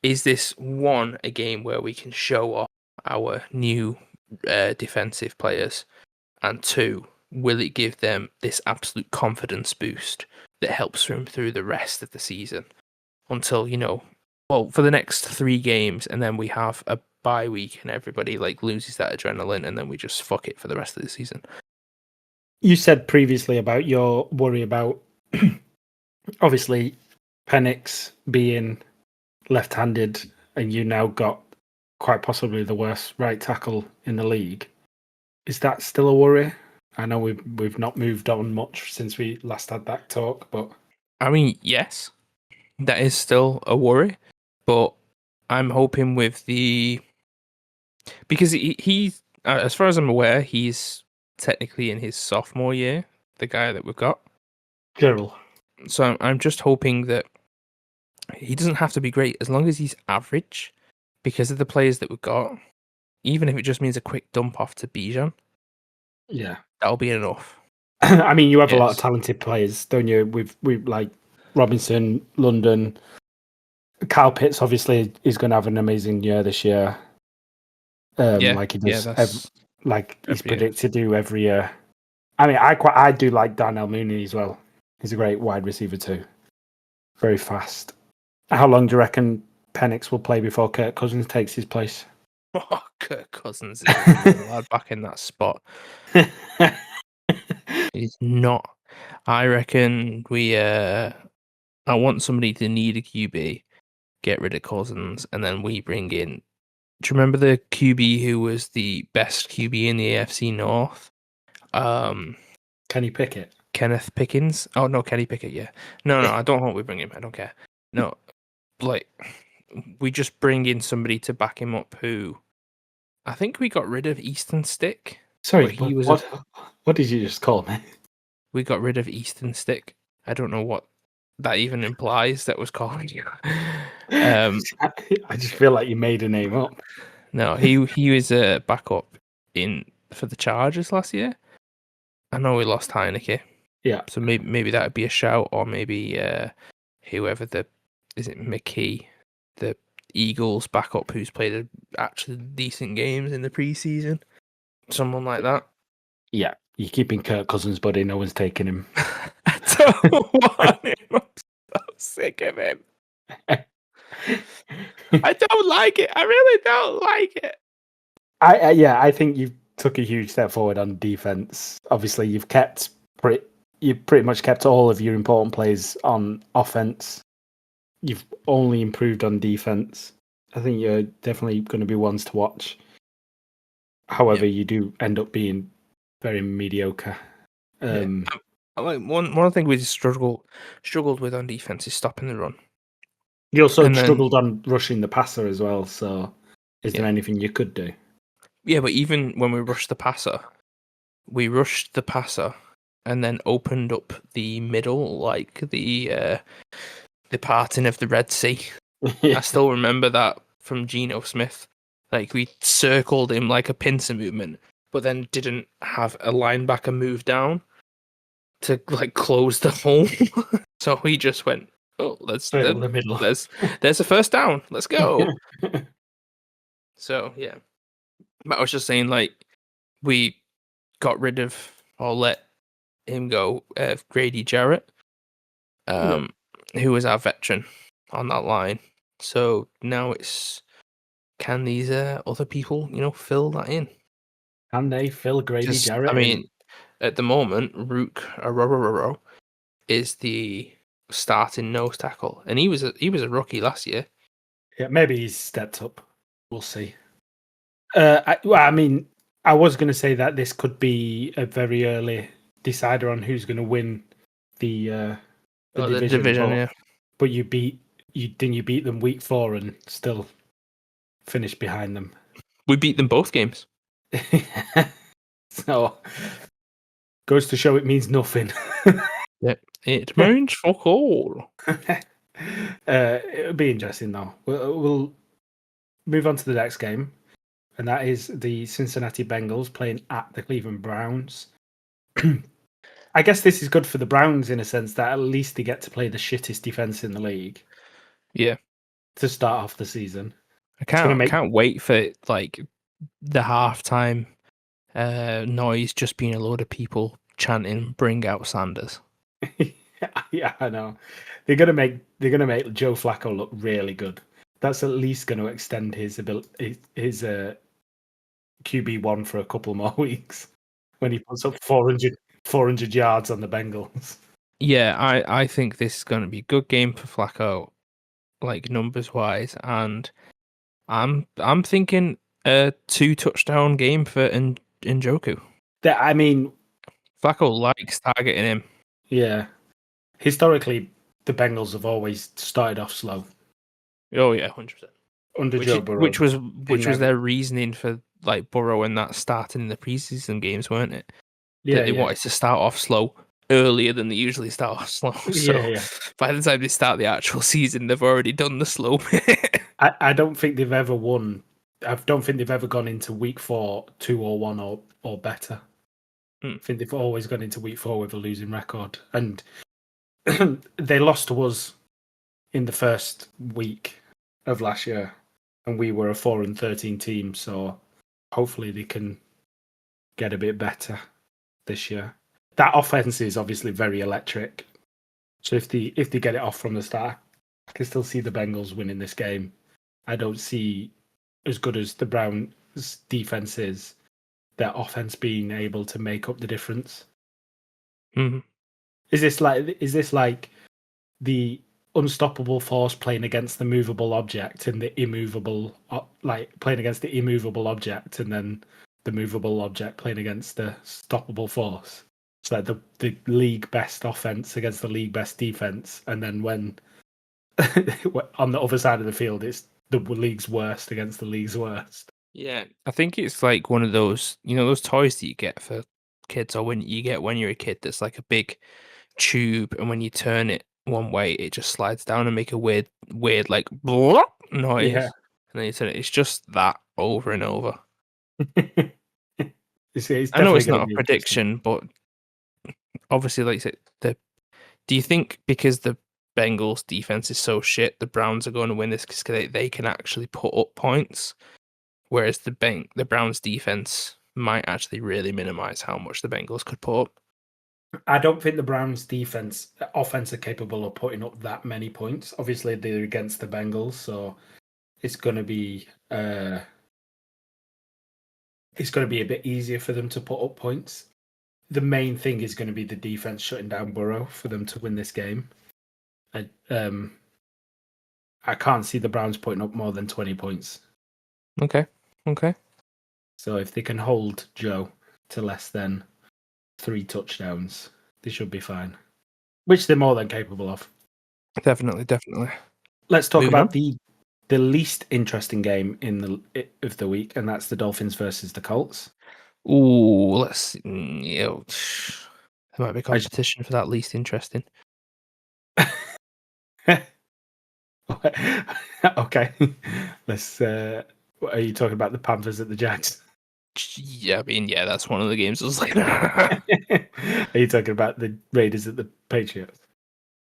is this a game where we can show off our new defensive players, and 2, will it give them this absolute confidence boost that helps them through the rest of the season until for the next 3 games, and then we have a bye week and everybody loses that adrenaline, and then we just fuck it for the rest of the season. You said previously about your worry about obviously Penix being left-handed, and you now got quite possibly the worst right tackle in the league. Is that still a worry? I know we've not moved on much since we last had that talk, but I mean, yes, that is still a worry, but I'm hoping with because he's as far as I'm aware, he's technically in his sophomore year, the guy that we've got. Gerald. So I'm just hoping that he doesn't have to be great as long as he's average, because of the players that we've got. Even if it just means a quick dump off to Bijan, that'll be enough. I mean, you have a lot of talented players, don't you? We've like Robinson, London, Kyle Pitts. Obviously, is going to have an amazing year this year. Like he does, he's predicted to do every year. I mean, I do like Darnell Mooney as well. He's a great wide receiver too. Very fast. How long do you reckon Penix will play before Kirk Cousins takes his place? Oh, Kirk Cousins is another lad back in that spot. He's not. I reckon I want somebody to need a QB, get rid of Cousins, and then we bring in. Do you remember the QB who was the best QB in the AFC North? Kenny Pickett. Kenneth Pickens. Oh no, Kenny Pickett. Yeah. No, I don't want we bring him. I don't care. No, like we just bring in somebody to back him up. Who I think we got rid of Easton Stick. Sorry, what did you just call me? We got rid of Easton Stick. I don't know what that even implies. That was calling you. I just feel like you made a name up. No, he was a backup for the Chargers last year. I know we lost Heineke. Yeah. So maybe that would be a shout, or maybe whoever is it McKee, the Eagles backup who's played actually decent games in the preseason, someone like that. Yeah, you're keeping Kirk Cousins, buddy. No one's taking him. I don't want him. I'm so sick of him. I don't like it. I really don't like it. I think you took a huge step forward on defense. Obviously, you've pretty much kept all of your important plays on offense. You've only improved on defense. I think you're definitely going to be ones to watch. However, you do end up being very mediocre. Like one thing we struggled with on defense is stopping the run. You also struggled on rushing the passer as well. So, is there anything you could do? Yeah, but even when we rushed the passer and then opened up the middle, like the parting of the Red Sea. I still remember that from Geno Smith. Like we circled him like a pincer movement, but then didn't have a linebacker move down to like close the hole. So he just went, there's a first down. Let's go. So yeah. But I was just saying, like, we got rid of or let him go, Grady Jarrett, who was our veteran on that line. So now can these other people, fill that in? Can they fill Grady Jarrett? I mean, at the moment, Rook Arororo is the starting nose tackle, and he was a rookie last year. Yeah, maybe he's stepped up. We'll see. I mean, I was going to say that this could be a very early decider on who's going to win the division. But you beat them week 4 and still finish behind them. We beat them both games. So goes to show it means nothing. Yeah, it means fuck all. It'll be interesting though. We'll move on to the next game. And that is the Cincinnati Bengals playing at the Cleveland Browns. I guess this is good for the Browns in a sense that at least they get to play the shittest defense in the league. Yeah. To start off the season. I can't wait for like the halftime noise just being a load of people chanting "Bring out Sanders." Yeah, I know. They're gonna make Joe Flacco look really good. That's at least going to extend his QB1 for a couple more weeks when he puts up 400 yards on the Bengals. Yeah, I think this is going to be a good game for Flacco, like numbers wise, and I'm thinking a 2-touchdown game for Njoku. I mean, Flacco likes targeting him. Yeah, historically, the Bengals have always started off slow. Oh yeah, 100%. Under Joe Burrow, which was their reasoning for like Burrow and that starting in the preseason games, weren't it? Yeah, they wanted to start off slow earlier than they usually start off slow. So by the time they start the actual season, they've already done the slow bit. I don't think they've ever won. I don't think they've ever gone into week 4 2-1 or better. I think they've always gone into week 4 with a losing record, and they lost to us in the first week of last year, and we were a 4-13 team. So hopefully they can get a bit better this year. That offense is obviously very electric. So if they get it off from the start, I can still see the Bengals winning this game. I don't see, as good as the Browns' defense is, their offense being able to make up the difference. Mhm. Is this like the unstoppable force playing against the movable object, and the immovable, like playing against the immovable object, and then the movable object playing against the stoppable force? It's like the league best offense against the league best defense, and then when on the other side of the field, it's the league's worst against the league's worst. Yeah, I think it's like one of those, those toys that you get for kids, or when you get when you're a kid, that's like a big tube, and when you turn it one way, it just slides down and make a weird like noise. Yeah. And then you turn it. It's just that over and over. It's I know definitely it's going not to a be interesting. prediction, but obviously, like you said, do you think because the Bengals defense is so shit, the Browns are going to win this because they can actually put up points, whereas the Browns defense might actually really minimize how much the Bengals could put up? I don't think the Browns' offense are capable of putting up that many points. Obviously, they're against the Bengals, so it's going to be a bit easier for them to put up points. The main thing is going to be the defense shutting down Burrow for them to win this game. I can't see the Browns putting up more than 20 points. Okay. So if they can hold Joe to less than 3 touchdowns, they should be fine. Which they're more than capable of. Definitely. Let's talk Moving about on. the least interesting game of the week, and that's the Dolphins versus the Colts. Ooh, let's see. There might be I competition for that least interesting. Okay. Let's. Are you talking about the Panthers at the Jags? Yeah, I mean, yeah, that's one of the games I was like, Are you talking about the Raiders at the Patriots?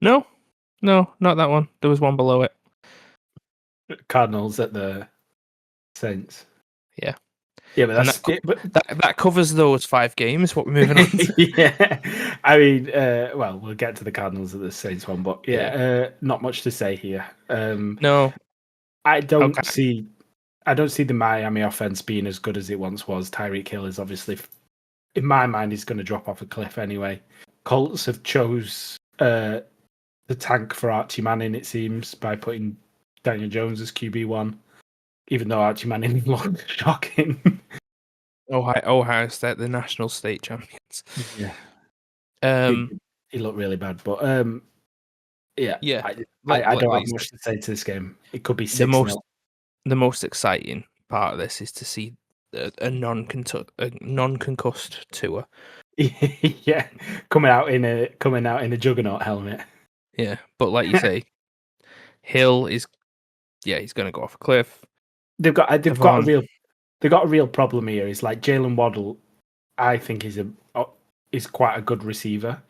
no, not that one. There was one below it. Cardinals at the Saints. Yeah. Yeah, but And that's it. But that covers those 5 games. What we're moving on to. yeah, I mean, well, we'll get to the Cardinals at the Saints one, but Yeah. not much to say here. No. I don't Okay. see the Miami offense being as good as it once was. Tyreek Hill is obviously, in my mind, he's going to drop off a cliff anyway. Colts have chose the tank for Archie Manning, it seems, by putting Daniel Jones as QB1, even though Archie Manning looked shocking. Ohio State, the national state champions. Yeah. Um. He looked really bad, but yeah, Yeah. I don't Like have much to say to this game. It could be the 6-0. most exciting part of this is to see a non-concussed Tua. Yeah, coming out in a juggernaut helmet. Yeah, but like you say, Hill is he's going to go off a cliff. They've got a Devon, real problem here. Is like Jalen Waddle, I think is quite a good receiver,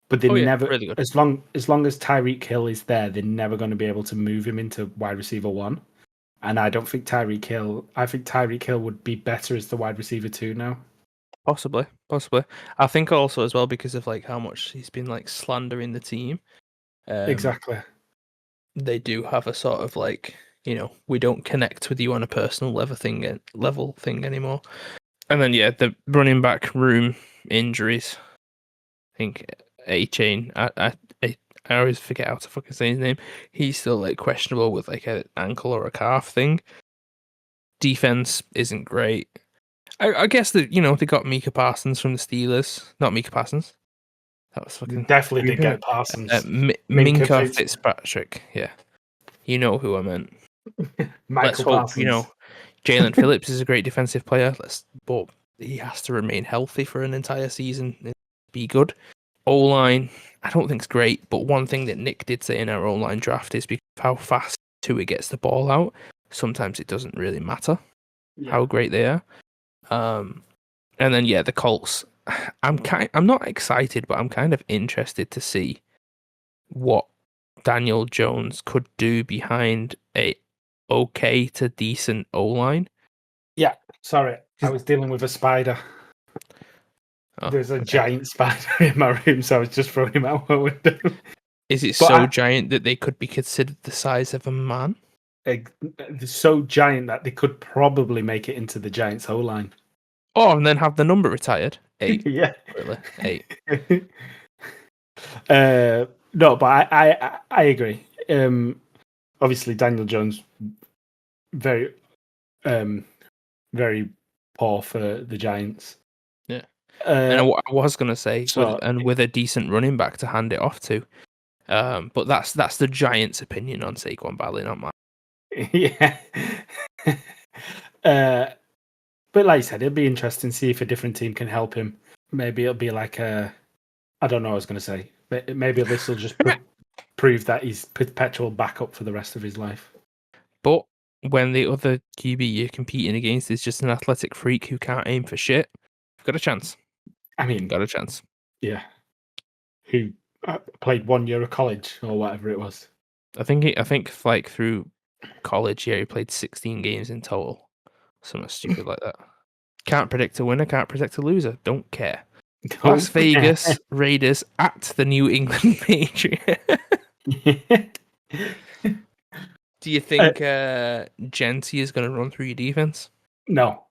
but they never, really good. as long as Tyreek Hill is there, they're never going to be able to move him into wide receiver 1. And I don't think Tyreek Hill. I think Tyreek Hill would be better as the wide receiver 2 now. Possibly. I think also as well because of like how much he's been like slandering the team. Exactly. They do have a sort of like, we don't connect with you on a personal level thing anymore. And then the running back room injuries. I think A-Chain. I always forget how to fucking say his name. He's still like questionable with like an ankle or a calf thing. Defense isn't great. I guess that they got Micah Parsons from the Steelers. Not Micah Parsons. That was fucking. Definitely did get Parsons. Minka Fitzpatrick. Yeah, you know who I meant. Let's Michael hope Parsons. Jalen Phillips is a great defensive player. But he has to remain healthy for an entire season and be good. O-line, I don't think it's great, but one thing that Nick did say in our O-line draft is because of how fast Tua gets the ball out, sometimes it doesn't really matter how great they are. And then the Colts. I'm not excited, but I'm kind of interested to see what Daniel Jones could do behind a okay to decent O-line. Yeah, sorry, I was dealing with a spider. There's a giant spider in my room, so I was just throwing him out my window. Is it But so giant that they could be considered the size of a man? they're so giant that they could probably make it into the Giants' O-line. Oh, and then have the number retired. 8. Yeah. Really? 8. No, but I agree. Obviously, Daniel Jones very very poor for the Giants. Yeah. And I was going to say, so, with a decent running back to hand it off to. But that's the Giants' opinion on Saquon Barkley, not mine. Yeah. But like I said, it'll be interesting to see if a different team can help him. Maybe it'll be like I don't know what I was going to say. But maybe this will just prove that he's perpetual backup for the rest of his life. But when the other QB you're competing against is just an athletic freak who can't aim for shit, you've got a chance. I mean, got a chance. Yeah. Who played 1 year of college or whatever it was. I think like through college, he played 16 games in total. Something stupid like that. Can't predict a winner, can't predict a loser. Don't care. Las Vegas Raiders at the New England Patriots. Do you think Genty is going to run through your defense? No,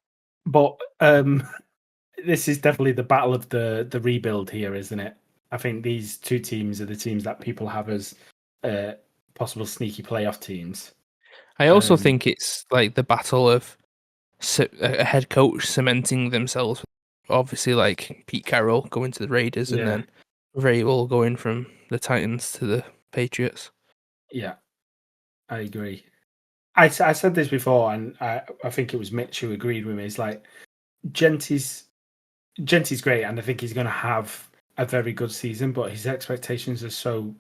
but this is definitely the battle of the rebuild here, isn't it? I think these two teams are the teams that people have as possible sneaky playoff teams. I also think it's like the battle of a head coach cementing themselves. Obviously, like Pete Carroll going to the Raiders, and then Vrabel going from the Titans to the Patriots. Yeah, I agree. I said this before, and I think it was Mitch who agreed with me. It's like Genty's great, and I think he's going to have a very good season, but his expectations are so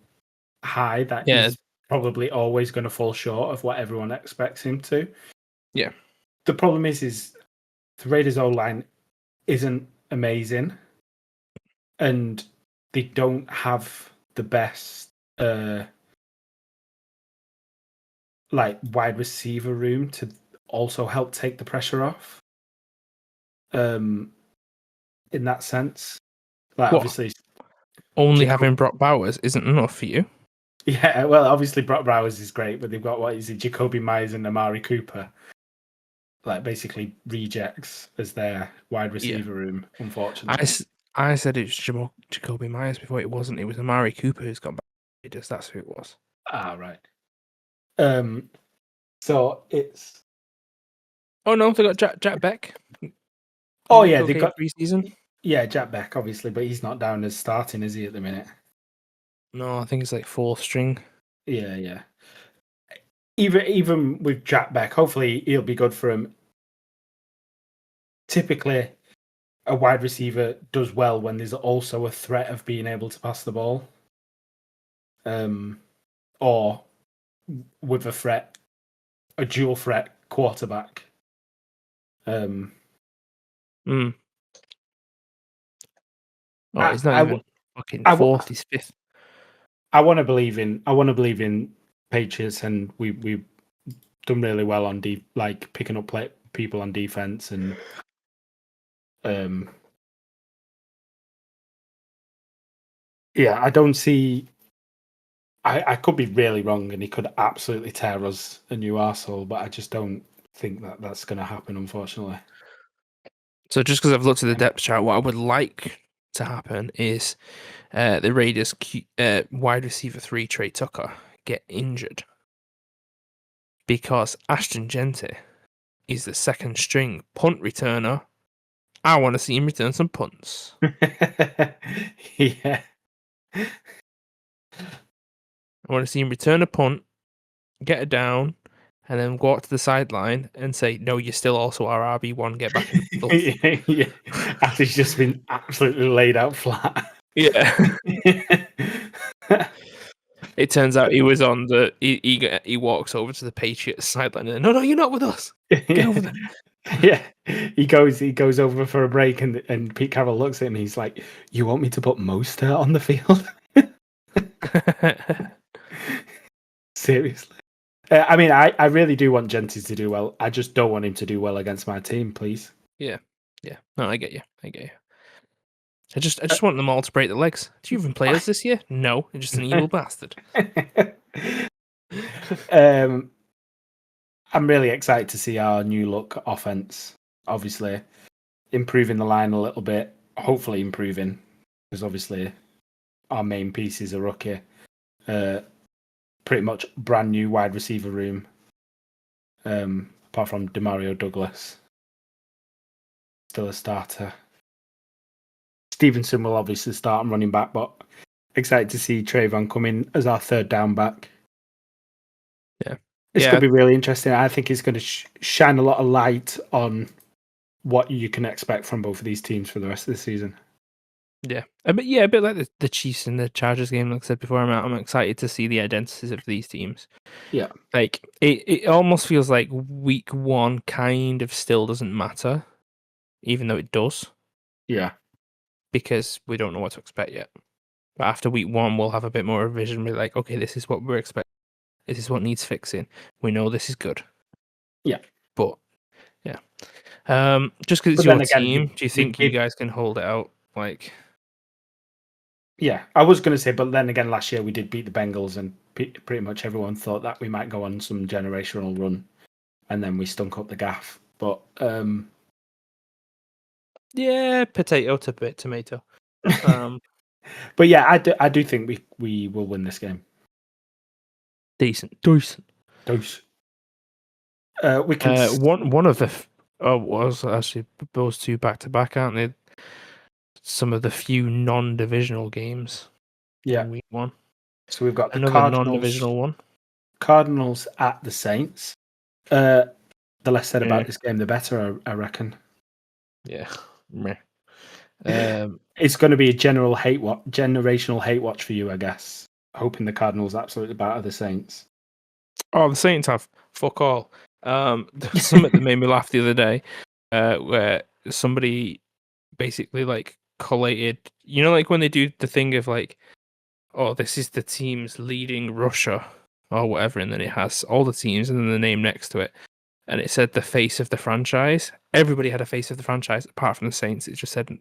high that he's probably always going to fall short of what everyone expects him to. Yeah. The problem is the Raiders' O-line isn't amazing, and they don't have the best like wide receiver room to also help take the pressure off. In that sense, like obviously, only having Brock Bowers isn't enough for you. Yeah, well, obviously Brock Bowers is great, but they've got Jacoby Myers and Amari Cooper, like basically rejects as their wide receiver room. Unfortunately, I said it was Jacoby Myers before. It wasn't. It was Amari Cooper who's got back. That's who it was. Ah, right. So it's. Oh no, they got Jack Beck. Oh yeah, they got preseason. Yeah, Jack Beck, obviously, but he's not down as starting, is he, at the minute? No, I think it's like 4th string. Yeah. Even with Jack Beck, hopefully he'll be good for him. Typically, a wide receiver does well when there's also a threat of being able to pass the ball, or with a dual threat quarterback. Oh, he's not even fucking 4th. He's 5th. I want to believe in Patriots, and we've done really well on like picking up people on defense, and yeah, I don't see. I could be really wrong, and he could absolutely tear us a new arsehole, but I just don't think that that's going to happen, unfortunately. So just because I've looked at the depth chart, what I would like to happen is the Raiders wide receiver 3 Trey Tucker get injured because Ashton Genty is the 2nd string punt returner. I want to see him return some punts. Yeah. I want to see him return a punt, get it down, and then go out to the sideline and say, "No, you're still also our RB1. Get back in the Yeah. After he's just been absolutely laid out flat. Yeah. It turns out he was on the. He walks over to the Patriots sideline and no, you're not with us. Get over there. Yeah, he goes over for a break, and Pete Carroll looks at him. And he's like, "You want me to put Mostert on the field?" Seriously. I mean, I really do want Genty to do well. I just don't want him to do well against my team, please. Yeah. No, I get you. I just want them all to break their legs. Do you even play us this year? No, you're just an evil bastard. I'm really excited to see our new look offense. Obviously, improving the line a little bit. Hopefully, improving because obviously our main piece is a rookie. Pretty much brand new wide receiver room. Apart from Demario Douglas, still a starter. Stevenson will obviously start and running back, but excited to see Trayvon come in as our third down back. Yeah. It's going to be really interesting. I think it's going to shine a lot of light on what you can expect from both of these teams for the rest of the season. Yeah, a bit like the Chiefs and the Chargers game. Like I said before, I'm excited to see the identities of these teams. Yeah, like it almost feels like week one kind of still doesn't matter, even though it does. Yeah, because we don't know what to expect yet. But after week one, we'll have a bit more of a vision. We're like, okay, this is what we're expecting. This is what needs fixing. We know this is good. Yeah, but yeah, just because it's your team, do you think you guys can hold it out? Like, yeah, I was going to say, but then again, last year we did beat the Bengals, and pretty much everyone thought that we might go on some generational run, and then we stunk up the gaff. But yeah, potato to tomato. But yeah, I do think we will win this game. Decent. We can one of the was actually those two back to back, aren't they? Some of the few non-divisional games. Yeah, in week one. So we've got another non-divisional one. Cardinals at the Saints. The less said about this game, the better, I reckon. Yeah. It's going to be a generational hate watch for you, I guess. Hoping the Cardinals absolutely batter the Saints. Oh, the Saints have fuck all. Something that made me laugh the other day, where somebody basically like collated, you know, like when they do the thing of like, oh, this is the teams leading Russia or whatever, and then it has all the teams and then the name next to it, and it said the face of the franchise. Everybody had a face of the franchise apart from the Saints. It just said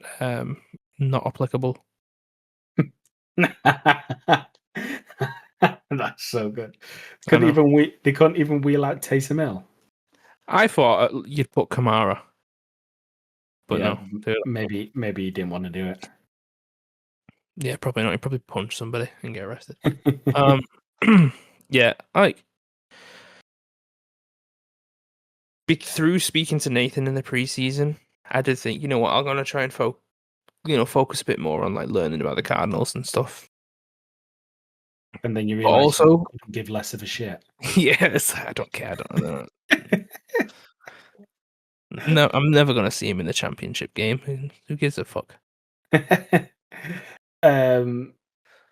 not applicable. That's so good. They couldn't even wheel out Taysom Hill. I thought you'd put Kamara, but yeah, no. Maybe he didn't want to do it. Yeah, probably not. He'd probably punch somebody and get arrested. Yeah, through speaking to Nathan in the preseason, I did think, you know what, I'm gonna try and focus a bit more on like learning about the Cardinals and stuff. And then you realize also you give less of a shit. Yes, I don't care. I don't. No, I'm never gonna see him in the championship game. Who gives a fuck?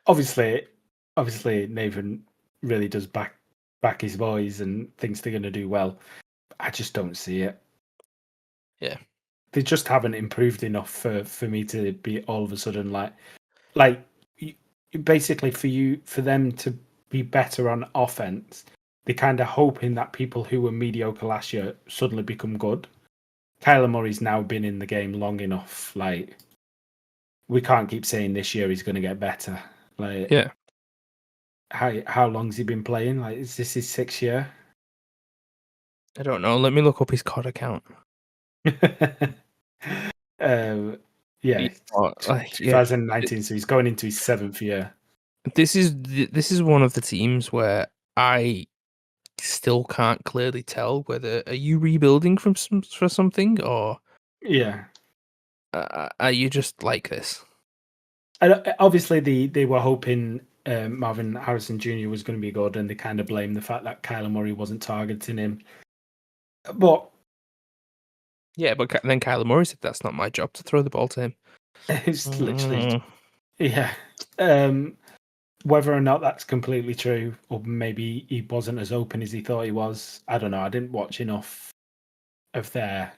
Obviously, Nathan really does back his boys and thinks they're going to do well. I just don't see it. Yeah, they just haven't improved enough for me to be all of a sudden like basically for them to be better on offense. They're kind of hoping that people who were mediocre last year suddenly become good. Kyler Murray's now been in the game long enough. Like, we can't keep saying this year he's going to get better. Like, yeah. How long's he been playing? Like, is this his 6th year? I don't know. Let me look up his COD account. Yeah, 2019. So he's going into his 7th year. This is one of the teams where I still can't clearly tell whether are you rebuilding for something or are you just like this? Obviously, they were hoping Marvin Harrison Jr. was going to be good, and they kind of blamed the fact that Kyler Murray wasn't targeting him. But yeah, but then Kyler Murray said that's not my job to throw the ball to him. It's literally, yeah. Whether or not that's completely true, or maybe he wasn't as open as he thought he was, I don't know. I didn't watch enough of their.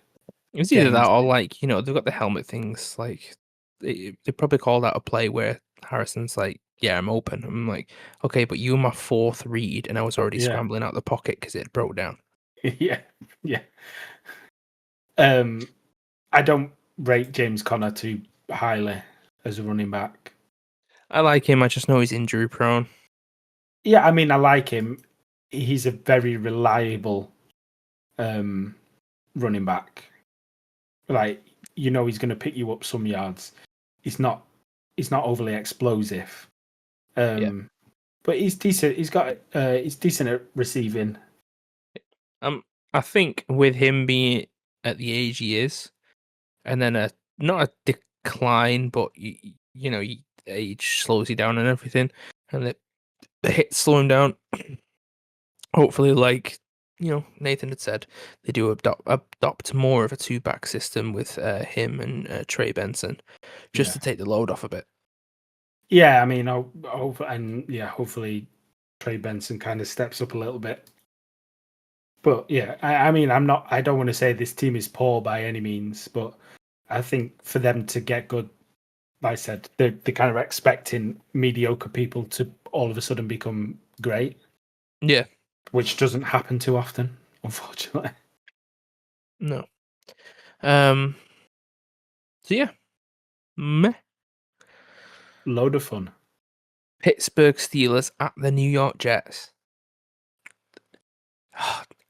It was either that or like, you know, they've got the helmet things. Like they probably called out a play where Harrison's like, "Yeah, I'm open." I'm like, "Okay, but you were my 4th read, and I was already scrambling out the pocket because it broke down." Yeah. I don't rate James Conner too highly. as a running back. I like him. I just know he's injury prone. Yeah, I mean, I like him. He's a very reliable running back. Like, you know, he's going to pick you up some yards. He's not overly explosive. Yeah. But he's decent. He's decent at receiving. I think with him being at the age he is, and then not a decline, but you know, age slows you down and everything, and the hits slow him down. Hopefully, like Nathan had said, they do adopt more of a two-back system with him and Trey Benson, just to take the load off a bit. Yeah, I mean, hopefully Trey Benson kind of steps up a little bit. But yeah, I mean, I don't want to say this team is poor by any means, but I think for them to get good, like I said, they're kind of expecting mediocre people to all of a sudden become great. Yeah. Which doesn't happen too often, unfortunately. No. So yeah. Meh. Load of fun. Pittsburgh Steelers at the New York Jets.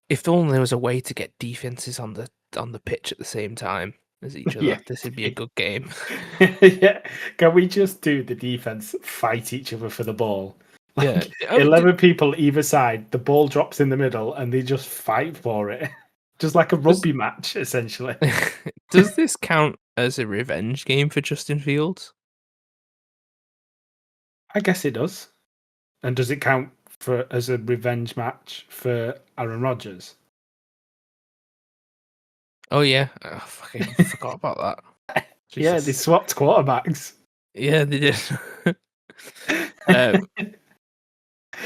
If only there was a way to get defenses on the pitch at the same time as each other, this would be a good game. Yeah. Can we just do the defense fight each other for the ball? Like, yeah. 11 people either side, the ball drops in the middle, and they just fight for it. Just like a rugby match, essentially. Does this count as a revenge game for Justin Fields? I guess it does. And does it count as a revenge match for Aaron Rodgers? Oh yeah, I fucking forgot about that. Yeah, they swapped quarterbacks. Yeah, they did.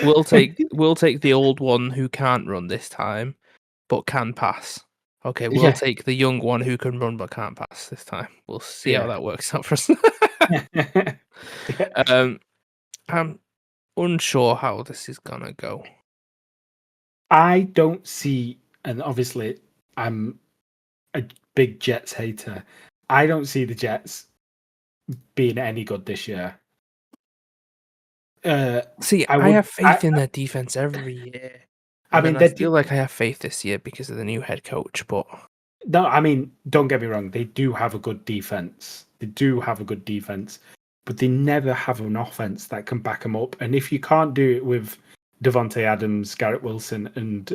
We'll take the old one who can't run this time, but can pass. Okay, we'll take the young one who can run but can't pass this time. We'll see how that works out for us. I'm unsure how this is gonna go. I don't see, and obviously I'm a big Jets hater. I don't see the Jets being any good this year. See, I have faith in their defense every year. I feel like I have faith this year because of the new head coach, but no, I mean, don't get me wrong. They do have a good defense. But they never have an offense that can back them up. And if you can't do it with Devontae Adams, Garrett Wilson, and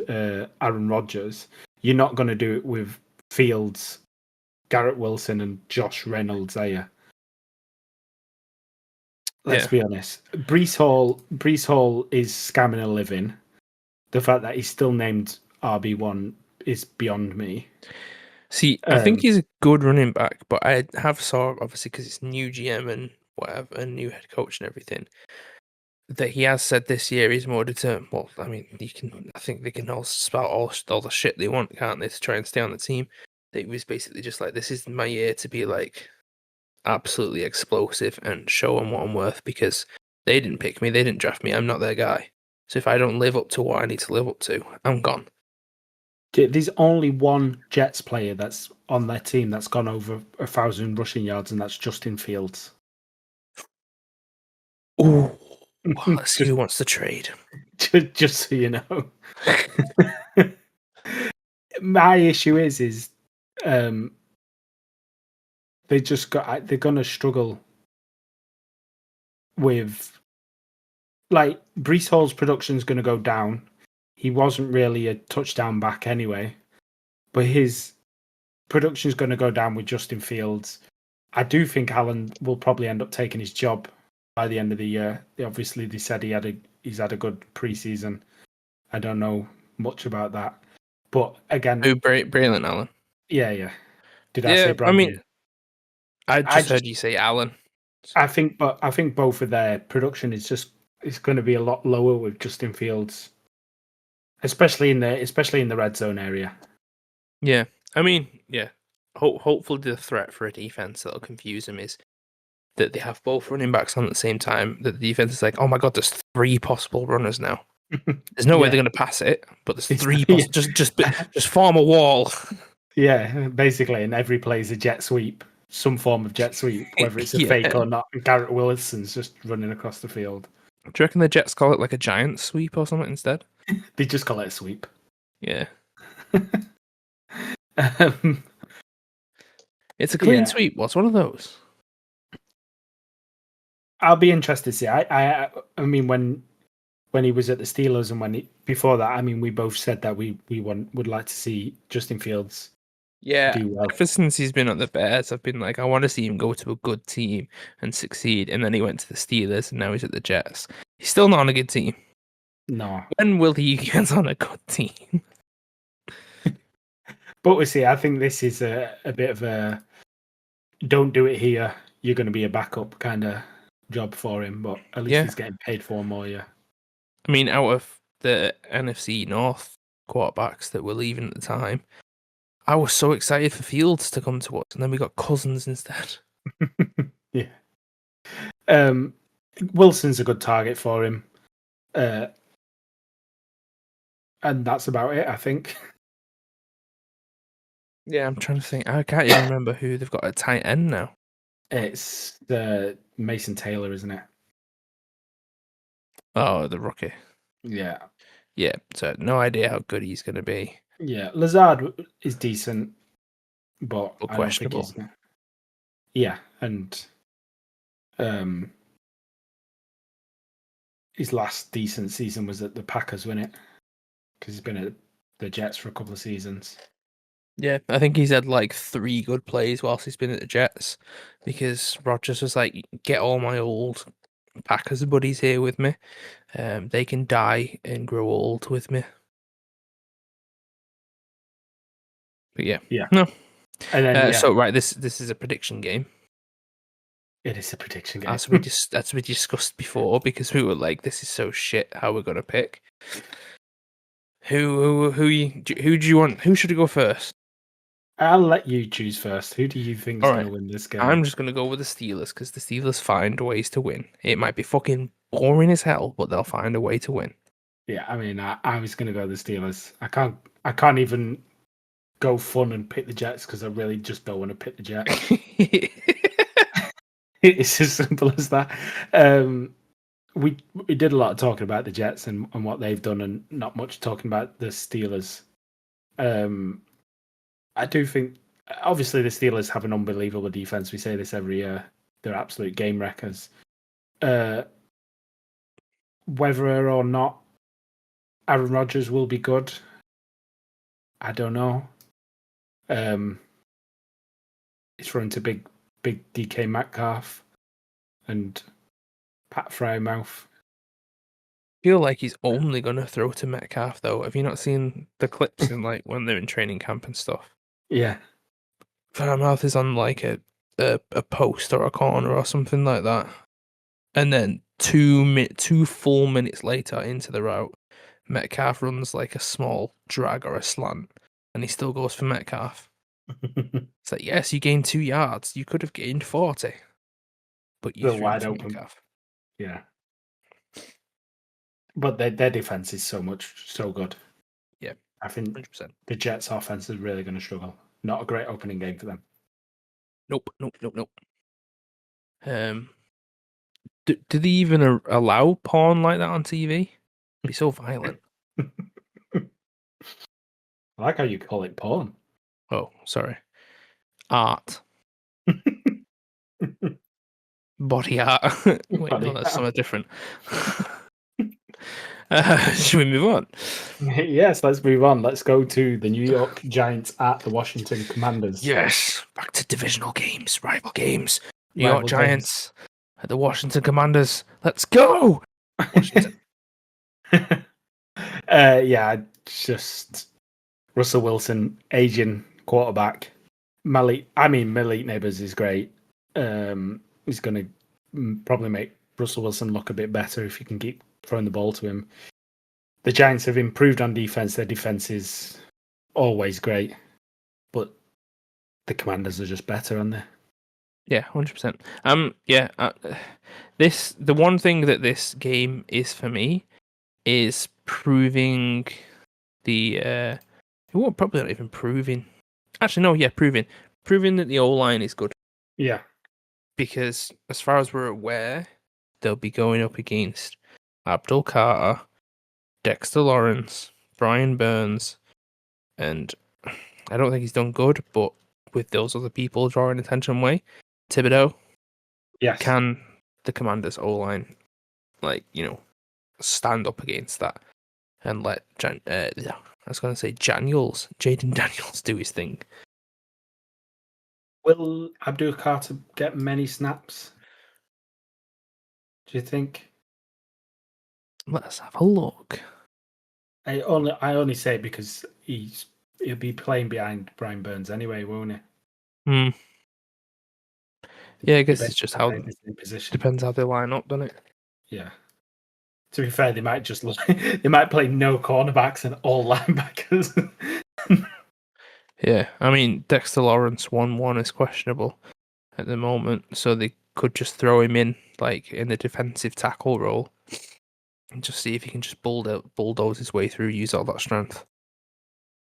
Aaron Rodgers, you're not going to do it with Fields, Garrett Wilson, and Josh Reynolds, are you? Let's be honest. Breece Hall is scamming a living. The fact that he's still named RB1 is beyond me. See, I think he's a good running back, but I have saw, obviously, because it's new GM and whatever, and new head coach and everything, that he has said this year he's more determined. Well, I mean, I think they can all spout all the shit they want, can't they, to try and stay on the team. That he was basically just like, this is my year to be like absolutely explosive and show them what I'm worth, because they didn't pick me, they didn't draft me, I'm not their guy. So if I don't live up to what I need to live up to, I'm gone. There's only one Jets player that's on their team that's gone over 1,000 rushing yards, and that's Justin Fields. Oh, well, let's see who wants to trade. Just so you know. My issue is they're going to struggle with, like, Breece Hall's production's going to go down. He wasn't really a touchdown back anyway, but his production's going to go down with Justin Fields. I do think Allen will probably end up taking his job by the end of the year. Obviously, they said he's had a good preseason. I don't know much about that, but again, Braylon Allen. Yeah. Did I say Brandon? I mean, I just heard you say Allen. I think both of their production is going to be a lot lower with Justin Fields, especially in the red zone area. Yeah, I mean, yeah. Hopefully, the threat for a defense that'll confuse them is that they have both running backs on at the same time. That the defense is like, oh my god, there's 3 possible runners now. There's no way they're going to pass it, but there's 3. Just form a wall. Yeah, basically, and every play is a jet sweep. some form of jet sweep, whether it's a Yeah. fake or not. Garrett Wilson's just running across the field. Do you reckon the Jets call it like a giant sweep or something instead? They just call it a sweep. Yeah. um, It's a clean Yeah. sweep. What's one of those? I'll be interested to see. I mean, when he was at the Steelers and before that, I mean, we both said that we would like to see Justin Fields Yeah. do well. Ever since he's been at the Bears, I've been like, I want to see him go to a good team and succeed. And then he went to the Steelers, and now he's at the Jets. He's still not on a good team. No, When will he get on a good team? but we'll see. I think this is a bit of a don't do it here. You're going to be a backup kind of job for him, but at least he's getting paid for more. Yeah. I mean, out of the NFC North quarterbacks that were leaving at the time, I was so excited for Fields to come to us, and then we got Cousins instead. Yeah. Wilson's a good target for him. And that's about it, I think. Yeah, I'm trying to think. I can't even remember who they've got at tight end now. It's Mason Taylor, isn't it? Oh, the rookie. Yeah. Yeah, so no idea how good he's going to be. Yeah, Lazard is decent, but I don't think questionable. Yeah, and his last decent season was at the Packers, wasn't it? Because he's been at the Jets for a couple of seasons. Yeah, I think he's had like 3 good plays whilst he's been at the Jets, because Rodgers was like, get all my old Packers buddies here with me. They can die and grow old with me. But yeah. No. And then So right, this is a prediction game. It is a prediction game. As we discussed before, because we were like, this is so shit how we're gonna pick. Who do you want? Who should go first? I'll let you choose first. Who do you think is going to win this game? I'm just going to go with the Steelers, because the Steelers find ways to win. It might be fucking boring as hell, but they'll find a way to win. Yeah, I mean, I was going to go the Steelers. I can't even go fun and pick the Jets because I really just don't want to pick the Jets. It's as simple as that. We did a lot of talking about the Jets and what they've done, and not much talking about the Steelers. I do think, obviously, the Steelers have an unbelievable defense. We say this every year. They're absolute game wreckers. Whether or not Aaron Rodgers will be good, I don't know. It's run to big DK Metcalf and Pat Frymouth. I feel like he's only going to throw to Metcalf, though. Have you not seen the clips in like when they're in training camp and stuff? Yeah. Frymouth is on like a post or a corner or something like that, and then 2 full minutes later into the route, Metcalf runs like a small drag or a slant, and he still goes for Metcalf. It's like, yes, you gained 2 yards. You could have gained 40, but you threw wide to open. Metcalf. Yeah. But their defense is so good. Yeah, I think 100%. The Jets' offense is really going to struggle. Not a great opening game for them. Nope. Do they even allow porn like that on TV? It'd be so violent. I like how you call it porn. Oh, sorry. Art. Body art. Wait, no, that's something different. Should we move on? Yes, let's move on. Let's go to the New York Giants at the Washington Commanders. Yes, back to divisional games, rival games. New York Giants at the Washington Commanders. Let's go, Washington. Just Russell Wilson, Asian quarterback. Malik Neighbors is great. He's going to probably make Russell Wilson look a bit better if you can keep throwing the ball to him. The Giants have improved on defense. Their defense is always great, but the Commanders are just better, aren't they? Yeah, 100%. The one thing that this game is for me is proving probably not even proving. Actually, no, yeah, proving that the O-line is good. Yeah. because as far as we're aware, they'll be going up against Abdul Carter, Dexter Lawrence, Brian Burns, and I don't think he's done good, but with those other people drawing attention away, Thibodeau, Yes. can the Commanders O-line, stand up against that and let I was going to say Jaden Daniels do his thing. Will Abdul Carter get many snaps? Do you think? Let's have a look. I only say it because he'll be playing behind Brian Burns anyway, won't he? Hmm. Yeah, I guess They it's just basically how play the same position. depends how they line up, doesn't it? Yeah. To be fair, they might just they might play no cornerbacks and all linebackers. Yeah, I mean Dexter Lawrence 1-1 is questionable at the moment, so they could just throw him in in the defensive tackle role and just see if he can just bulldoze his way through, use all that strength.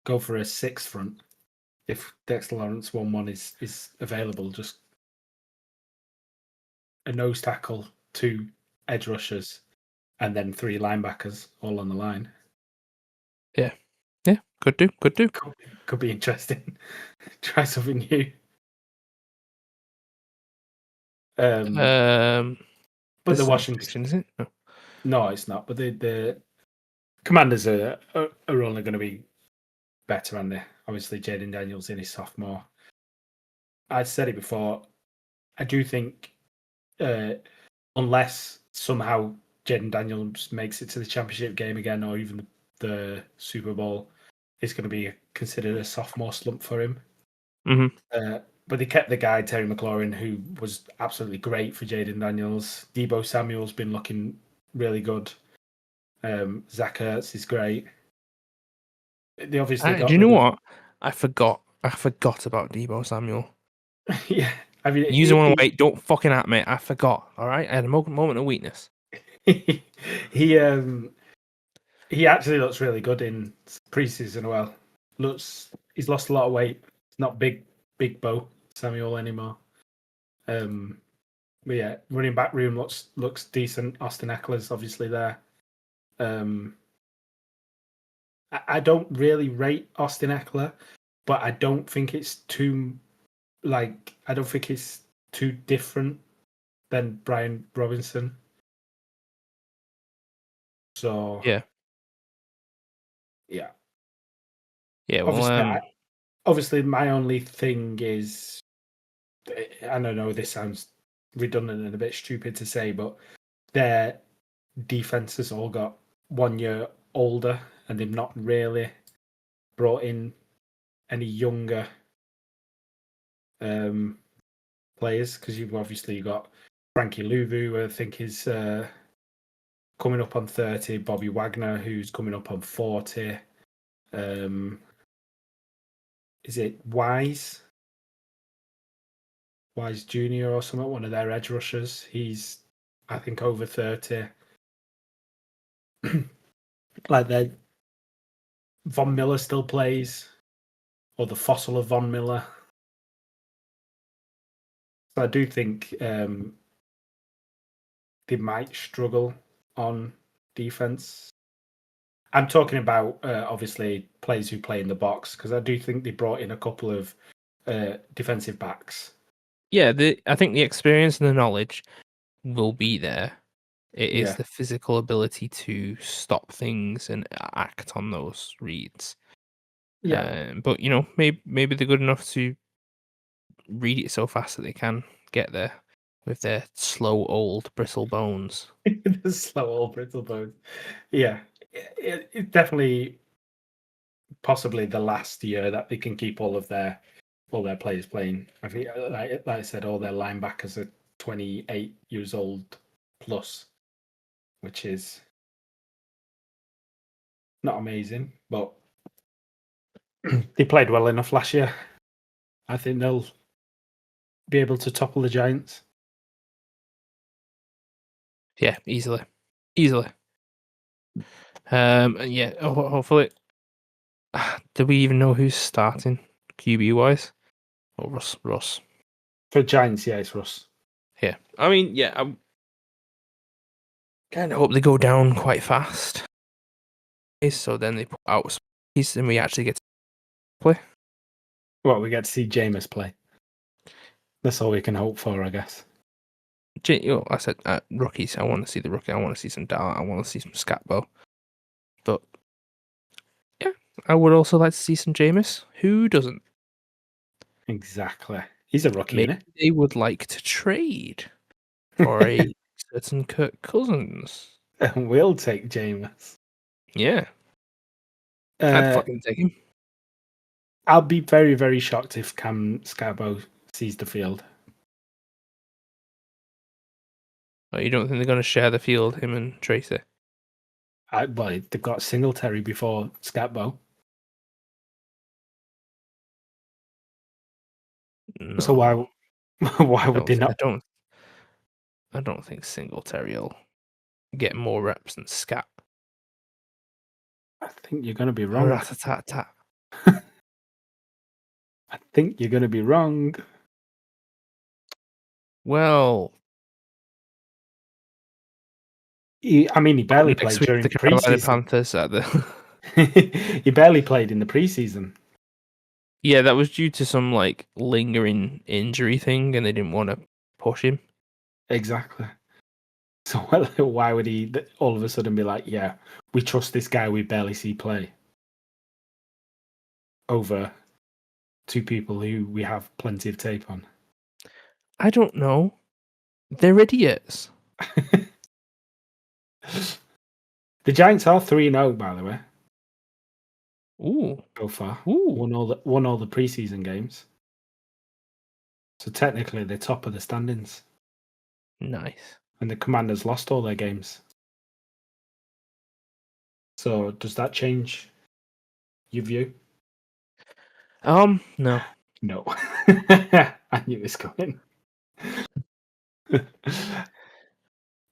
Go for a 6 front if Dexter Lawrence 1-1 is available. Just a nose tackle, 2 edge rushers, and then 3 linebackers all on the line. Yeah, could do. Could be interesting. Try something new. But the Washington, fiction, is it? No. no, it's not. But the Commanders are only going to be better, aren't they? Obviously, Jaden Daniels in his sophomore. I said it before. I do think, unless somehow Jaden Daniels makes it to the championship game again, or even the Super Bowl, it's going to be considered a sophomore slump for him. Mm-hmm. But they kept the guy, Terry McLaurin, who was absolutely great for Jaden Daniels. Deebo Samuel's been looking really good. Zach Ertz is great. They obviously got Do you know rid of... what? I forgot about Deebo Samuel. Yeah, I mean, You want to wait? Don't fucking at me. I forgot. All right, I had a moment of weakness. he actually looks really good in preseason. Well, he's lost a lot of weight. It's not big Bo Samuel anymore. But yeah, running back room looks decent. Austin Eckler's obviously there. I don't really rate Austin Eckler, but I don't think it's too different than Brian Robinson. So Yeah. Yeah. Well, Obviously, my only thing is, I don't know, this sounds redundant and a bit stupid to say, but their defense has all got 1 year older, and they've not really brought in any younger players, because you've obviously got Frankie Louvu, who I think is coming up on 30, Bobby Wagner, who's coming up on 40. Is it Wise Jr. or something? One of their edge rushers. He's, I think, over 30. Like that, Von Miller still plays, or the fossil of Von Miller. So I do think they might struggle on defense. I'm talking about obviously players who play in the box, because I do think they brought in a couple of defensive backs. yeah, I think the experience and the knowledge will be there. It is the physical ability to stop things and act on those reads. Yeah. But maybe they're good enough to read it so fast that they can get there with their slow old brittle bones. The slow old brittle bones. Yeah. It definitely possibly the last year that they can keep all their players playing. I think, like I said, all their linebackers are 28 years old plus, which is not amazing, but they played well enough last year. I think they'll be able to topple the Giants. Yeah, easily. And yeah, hopefully. Do we even know who's starting QB wise? Or Russ? For Giants, yeah, it's Russ. Yeah, I mean, yeah, I kind of hope they go down quite fast. So then they put out some pieces and we actually get to play. Well, we get to see Jameis play. That's all we can hope for, I guess. I said rookies. I want to see the rookie. I want to see some Dart. I want to see some Scatbo. But yeah, I would also like to see some Jameis. Who doesn't? Exactly. He's a rookie, Maybe isn't they would like to trade for a certain Kirk Cousins. he? We'll take Jameis. Yeah, I'd fucking take him. I'll be very, very shocked if Cam Scabo sees the field. Oh, you don't think they're going to share the field, him and Tracy? Well, they've got Singletary before Scabo. No, So why would they not? I don't think Singletary will get more reps than Scat. I think you're going to be wrong. Rat-a-tat-tat. I think you're going to be wrong. Well, He barely next played week during the the Carolina preseason. Panthers at the. He barely played in the preseason. Yeah, that was due to some like lingering injury thing, and they didn't want to push him. Exactly. So why would he all of a sudden be like, yeah, we trust this guy we barely see play over two people who we have plenty of tape on? I don't know. They're idiots. The Giants are 3-0, by the way. Ooh. So far. Ooh. Won all the preseason games. So technically they're top of the standings. Nice. And the Commanders lost all their games. So does that change your view? No. No. I knew it was coming.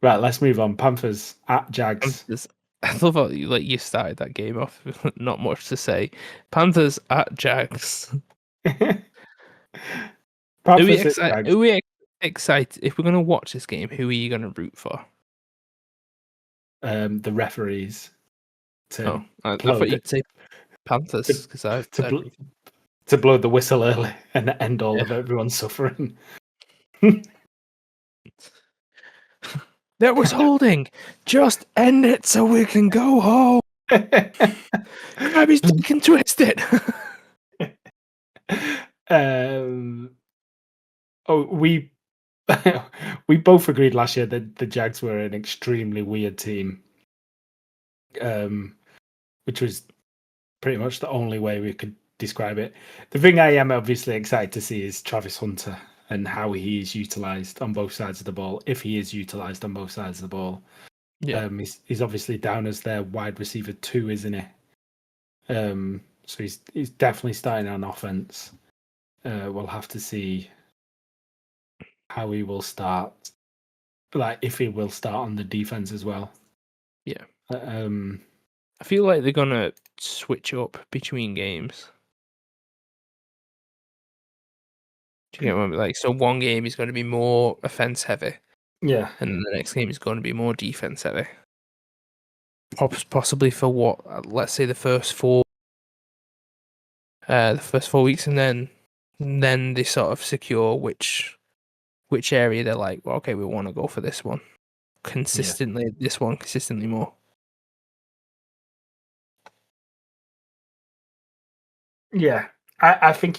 Right, let's move on. Panthers at Jags. I love how you started that game off with not much to say. Panthers at Jags. Are we excited? If we're going to watch this game, who are you going to root for? The referees. I thought you'd say Panthers because to blow the whistle early and end all of everyone's suffering. That was holding. Just end it so we can go home. Grab his dick and twist it. We both agreed last year that the Jags were an extremely weird team, which was pretty much the only way we could describe it. The thing I am obviously excited to see is Travis Hunter and how he is utilised on both sides of the ball, if he is utilised on both sides of the ball. Yeah. He's obviously down as their wide receiver 2, isn't he? So he's definitely starting on offense. We'll have to see how he will start. Like if he will start on the defense as well. Yeah. I feel like they're gonna switch up between games. Do you get what I mean? So one game is going to be more offense heavy. Yeah. And the next game is going to be more defense heavy. Possibly for what? Let's say the first 4 weeks, and then they sort of secure which area they're like, well, okay, we want to go for this one consistently. Yeah. This one consistently more. Yeah, I think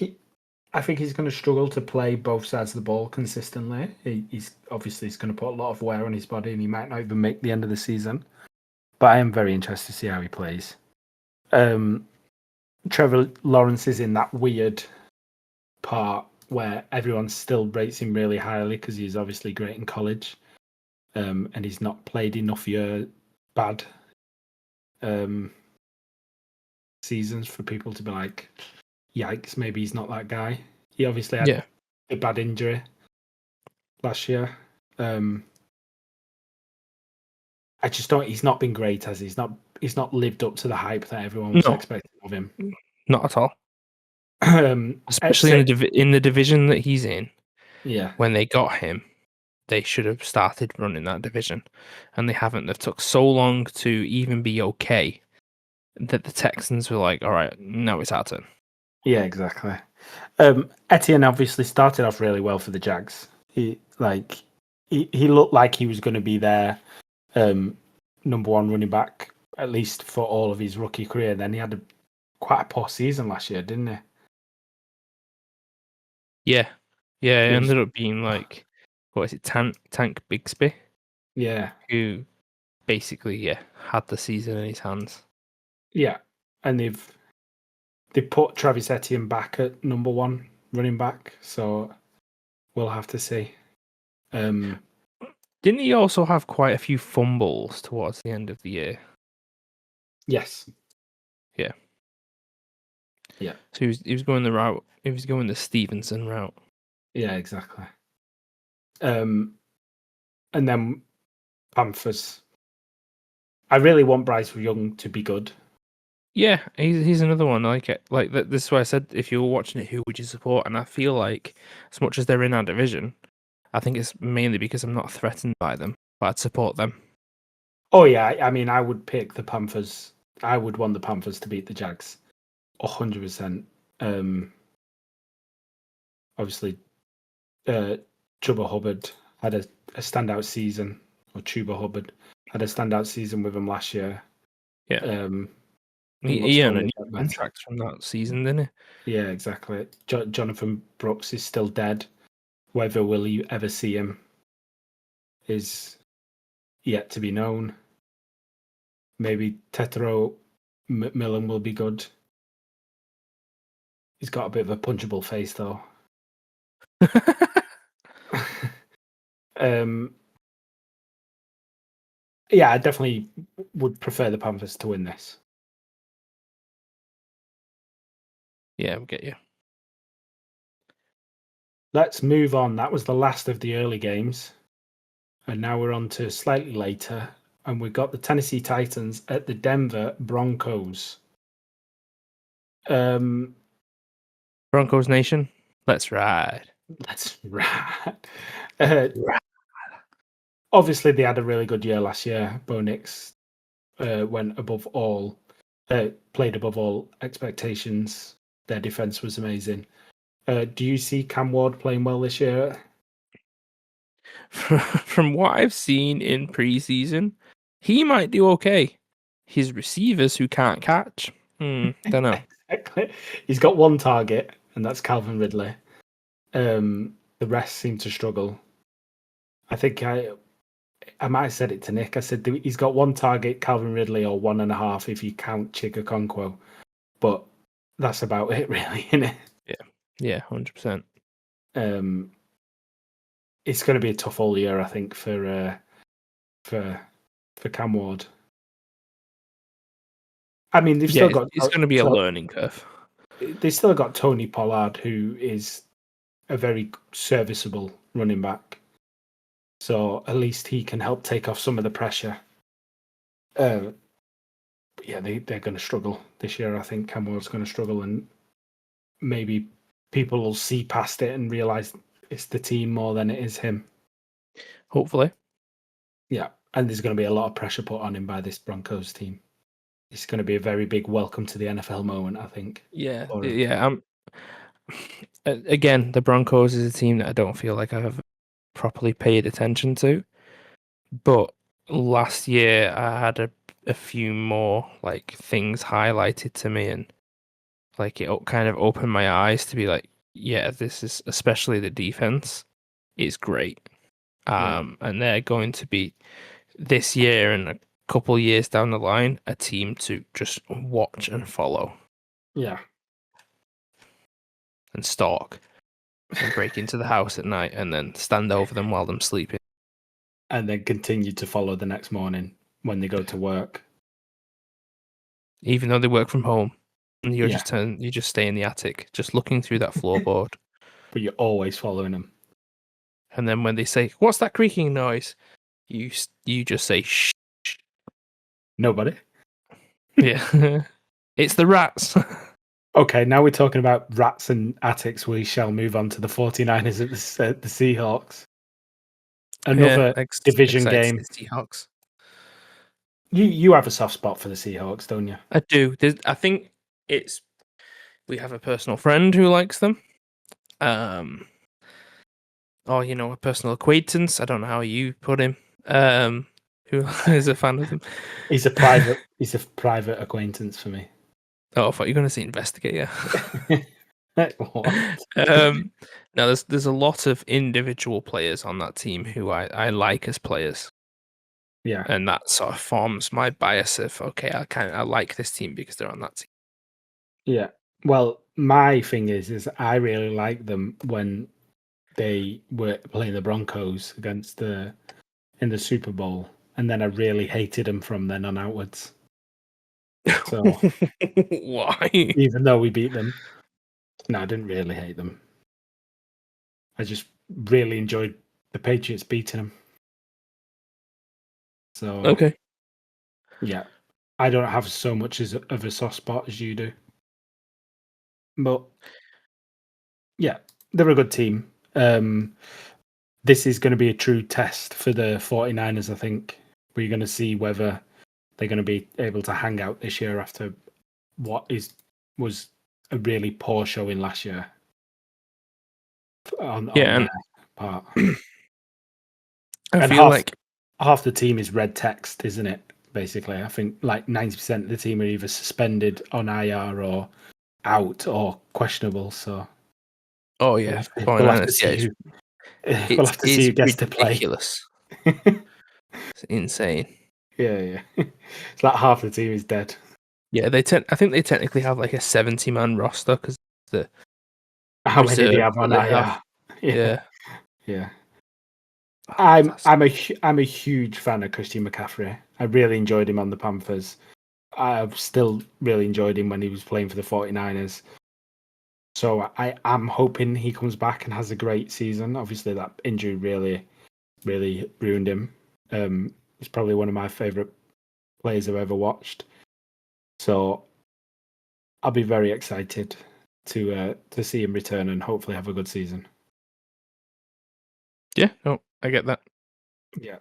he's going to struggle to play both sides of the ball consistently. He's going to put a lot of wear on his body, and he might not even make the end of the season. But I am very interested to see how he plays. Trevor Lawrence is in that weird part where everyone still rates him really highly because he's obviously great in college, and he's not played enough bad seasons for people to be like, yikes, maybe he's not that guy. He obviously had a bad injury last year. I just don't. He's not been great, has he? He's not lived up to the hype that everyone was expecting of him. Not at all. Especially in the division that he's in. Yeah. When they got him, they should have started running that division, and they haven't. They've took so long to even be okay that the Texans were like, all right, now it's our turn. Yeah, exactly. Etienne obviously started off really well for the Jags. He looked like he was going to be their number one running back, at least for all of his rookie career. Then he had quite a poor season last year, didn't he? Yeah, yeah. It He was- ended up being like, what is it, Tank Bigsby, yeah, who basically had the season in his hands. yeah, and they put Travis Etienne back at number one running back, so we'll have to see. Didn't he also have quite a few fumbles towards the end of the year? Yes. Yeah. Yeah. So he was going the route. He was going the Stevenson route. Yeah, exactly. And then Panthers. I really want Bryce Young to be good. Yeah, he's another one. Like it. Like this is why I said, if you were watching it, who would you support? And I feel like, as much as they're in our division, I think it's mainly because I'm not threatened by them, but I'd support them. Oh yeah, I mean, I would pick the Panthers. I would want the Panthers to beat the Jags, 100%. Obviously, Chuba Hubbard had a standout season, or Chuba Hubbard had a standout season with him last year. Yeah, And looks he to earned a only new get better. contract from that season, didn't he? Yeah, exactly. Jonathan Brooks is still dead. Whether will you ever see him is yet to be known. Maybe Tetro McMillan will be good. He's got a bit of a punchable face, though. Yeah, I definitely would prefer the Panthers to win this. Yeah, I'll get you. Let's move on. That was the last of the early games. And now we're on to slightly later. And we've got the Tennessee Titans at the Denver Broncos. Broncos Nation, let's ride. Let's ride. Obviously, they had a really good year last year. Bo Nix went above all, played above all expectations. Their defense was amazing. Do you see Cam Ward playing well this year? From what I've seen in preseason, he might do okay. His receivers who can't catch, don't know. Exactly. He's got one target, and that's Calvin Ridley. The rest seem to struggle. I think I might have said it to Nick. I said he's got one target, Calvin Ridley, or 1.5 if you count Chigakonkwo. But that's about it, really, isn't it? Yeah, 100%. It's going to be a tough all year, I think, for Cam Ward. I mean, they've still got. It's going to be a learning curve. They've still got Tony Pollard, who is a very serviceable running back. So at least he can help take off some of the pressure. But yeah, they're going to struggle this year. I think Cam Ward's going to struggle, and maybe people will see past it and realize it's the team more than it is him. Hopefully. Yeah, and there's going to be a lot of pressure put on him by this Broncos team. It's going to be a very big welcome to the NFL moment, I think. Yeah. Again, the Broncos is a team that I don't feel like I have properly paid attention to. But last year I had a few more like things highlighted to me, and like it kind of opened my eyes to be like, yeah, this is, especially the defense, is great. And they're going to be this year and a couple years down the line a team to just watch and follow. Yeah. And stalk and break into the house at night and then stand over them while they're sleeping. And then continue to follow the next morning when they go to work. Even though they work from home. And you just stay in the attic, just looking through that floorboard. But you're always following them. And then when they say, "What's that creaking noise?" You just say, "Shh." Nobody. Yeah. It's the rats. Okay, now we're talking about rats and attics. We shall move on to the 49ers at the Seahawks. Another division excited to see game. the Seahawks. You have a soft spot for the Seahawks, don't you? I do. I think we have a personal friend who likes them. Or a personal acquaintance. I don't know how you put him. Who is a fan of them? He's a private acquaintance for me. Oh, I thought you were going to say investigator. What? No, there's a lot of individual players on that team who I like as players. Yeah, and that sort of forms my bias of okay, I like this team because they're on that team. yeah. Well, my thing is I really like them when they were playing the Broncos in the Super Bowl, and then I really hated them from then on outwards. So Why? even though we beat them, no, I didn't really hate them. I just really enjoyed the Patriots beating them. So Okay. yeah, I don't have so much of a soft spot as you do, but yeah, they're a good team. This is going to be a true test for the 49ers, I think. We're going to see whether they're going to be able to hang out this year after what was a really poor showing last year on their part. I feel like half the team is red text, isn't it? Basically, I think like 90% of the team are either suspended, on IR, or out, or questionable. So, oh yeah, we'll have to see who gets to play. Ridiculous. It's insane. Yeah. It's like half the team is dead. Yeah, I think they technically have like a 70-man roster because the how many do you have on IR? Yeah. I'm a huge fan of Christian McCaffrey. I really enjoyed him on the Panthers. I've still really enjoyed him when he was playing for the 49ers. So I am hoping he comes back and has a great season. Obviously, that injury really, really ruined him. He's probably one of my favourite players I've ever watched. So I'll be very excited to see him return and hopefully have a good season. Yeah, no, I get that. Yeah.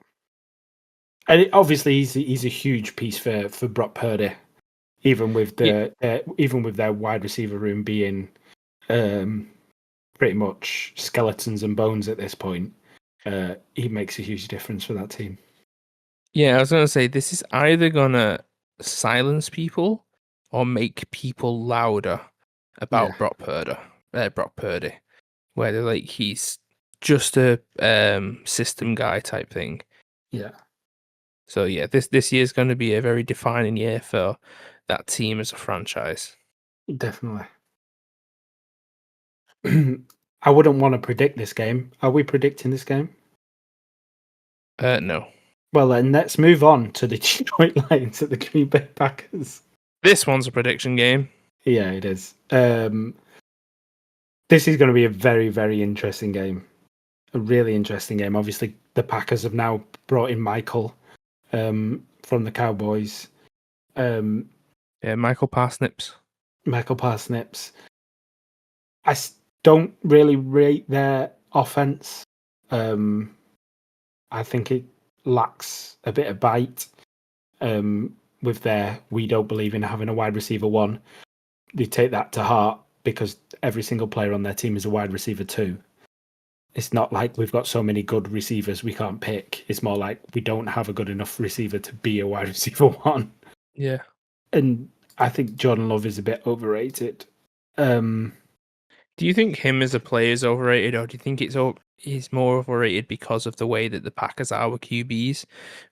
And obviously, he's a huge piece for Brock Purdy, even with their wide receiver room being pretty much skeletons and bones at this point. He makes a huge difference for that team. Yeah, I was gonna say this is either gonna silence people or make people louder about Brock Purdy, where they're like he's just a system guy type thing. Yeah. So yeah, this year's going to be a very defining year for that team as a franchise. Definitely. I wouldn't want to predict this game. Are we predicting this game? No. Well, then let's move on to the Detroit Lions at the Green Bay Packers. This one's a prediction game. Yeah, it is. This is going to be a very, very interesting game. A really interesting game. Obviously, the Packers have now brought in Michael from the Cowboys. Yeah, Michael Parsnips. I don't really rate their offense. I think it lacks a bit of bite. With we don't believe in having a wide receiver one. They take that to heart because every single player on their team is a wide receiver too. It's not like we've got so many good receivers we can't pick. It's more like we don't have a good enough receiver to be a wide receiver one. Yeah. And I think Jordan Love is a bit overrated. Do you think him as a player is overrated, or do you think he's more overrated because of the way that the Packers are with QBs,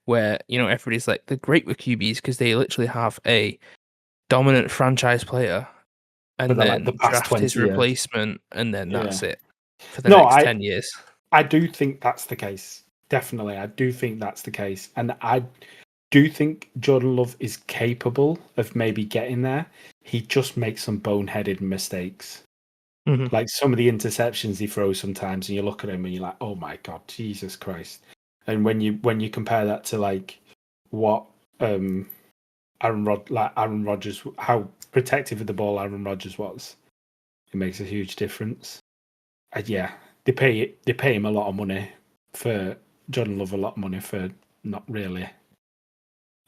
where everybody's like they're great with QBs because they literally have a dominant franchise player, and then like draft his replacement, and then that's it for the next 10 years. I do think that's the case. Definitely, I do think that's the case, and I do think Jordan Love is capable of maybe getting there. He just makes some boneheaded mistakes. Mm-hmm. Like some of the interceptions he throws sometimes, and you look at him and you're like, "Oh my God, Jesus Christ!" And when you compare that to like what Aaron Rodgers, how protective of the ball Aaron Rodgers was, it makes a huge difference. And yeah, they pay him a lot of money for Jordan Love, a lot of money for not really.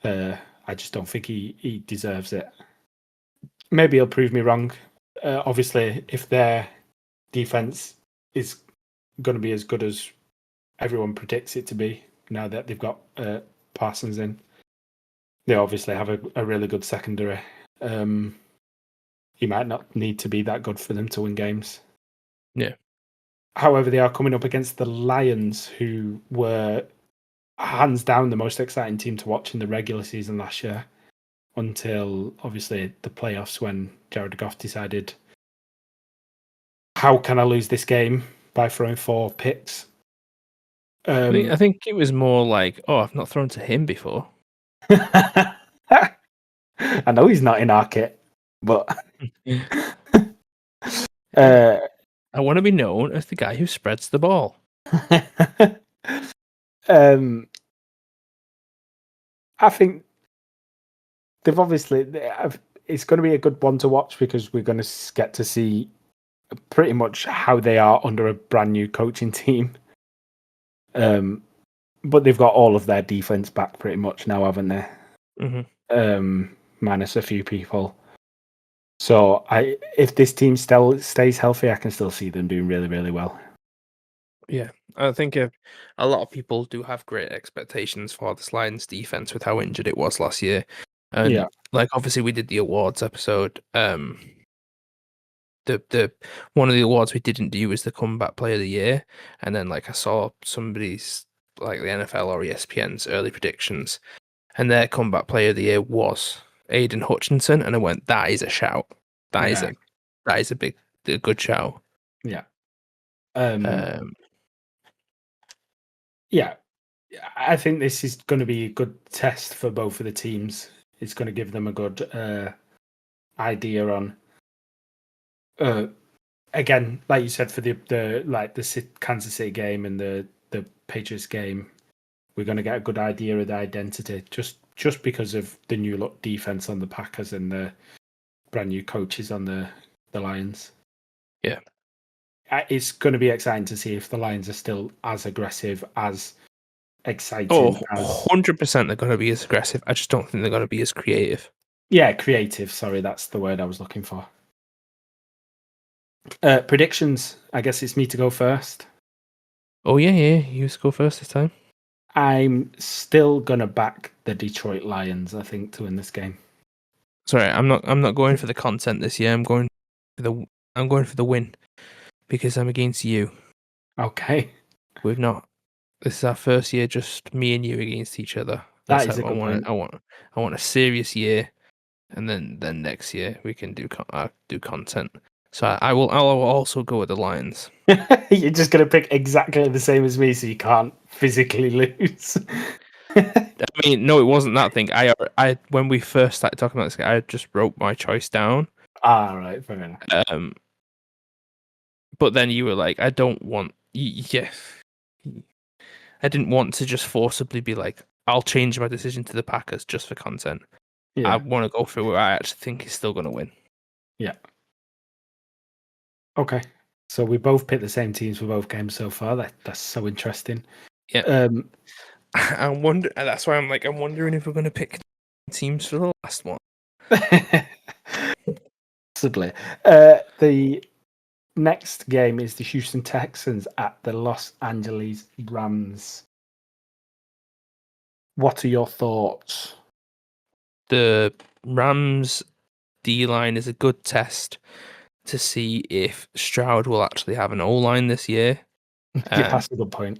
I just don't think he deserves it. Maybe he'll prove me wrong. Obviously, if their defense is going to be as good as everyone predicts it to be, now that they've got Parsons in, they obviously have a really good secondary. He might not need to be that good for them to win games. Yeah. However, they are coming up against the Lions, who were hands down the most exciting team to watch in the regular season last year, until obviously the playoffs when Jared Goff decided, how can I lose this game by throwing 4 picks? I think it was more like, oh, I've not thrown to him before. I know he's not in our kit, but I want to be known as the guy who spreads the ball. I think they've obviously, it's going to be a good one to watch because we're going to get to see pretty much how they are under a brand new coaching team. But they've got all of their defense back pretty much now, haven't they? Mm-hmm. Minus a few people. So if this team still stays healthy, I can still see them doing really, really well. Yeah, I think a lot of people do have great expectations for this Lions defense with how injured it was last year. And Yeah. like obviously we did the awards episode. The one of the awards we didn't do was the comeback player of the year, and then like I saw somebody's like the NFL or ESPN's early predictions, and their comeback player of the year was Aiden Hutchinson, and I went, that is a shout. That is a good shout. Yeah. Yeah, I think this is going to be a good test for both of the teams. It's going to give them a good idea on. Again, like you said, for the Kansas City game and the Patriots game, we're going to get a good idea of the identity just because of the new look defense on the Packers and the brand new coaches on the Lions. Yeah. It's going to be exciting to see if the Lions are still as aggressive, as exciting. Oh, 100% they're going to be as aggressive. I just don't think they're going to be as creative. Yeah, creative. Sorry, that's the word I was looking for. Predictions. I guess it's me to go first. Oh, yeah. You go first this time. I'm still going to back the Detroit Lions, I think, to win this game. Sorry, I'm not going for the content this year. I'm going for the win because I'm against you. Okay. This is our first year, just me and you against each other. That is a good point. I want a serious year, and then next year we can do content. So I'll also go with the Lions. You're just going to pick exactly the same as me, so you can't physically lose. I mean, no, it wasn't that thing. I when we first started talking about this, I just wrote my choice down. Right, fair enough. But then you were like, I don't want. Yeah, I didn't want to just forcibly be like, I'll change my decision to the Packers just for content. Yeah. I want to go through where I actually think he's still going to win. Yeah. Okay. So we both picked the same teams for both games so far. That's so interesting. Yeah. I wonder. That's why I'm wondering if we're going to pick teams for the last one. Possibly. The next game is the Houston Texans at the Los Angeles Rams. What are your thoughts? The Rams D-line is a good test to see if Stroud will actually have an O-line this year. Yeah, that's a good point.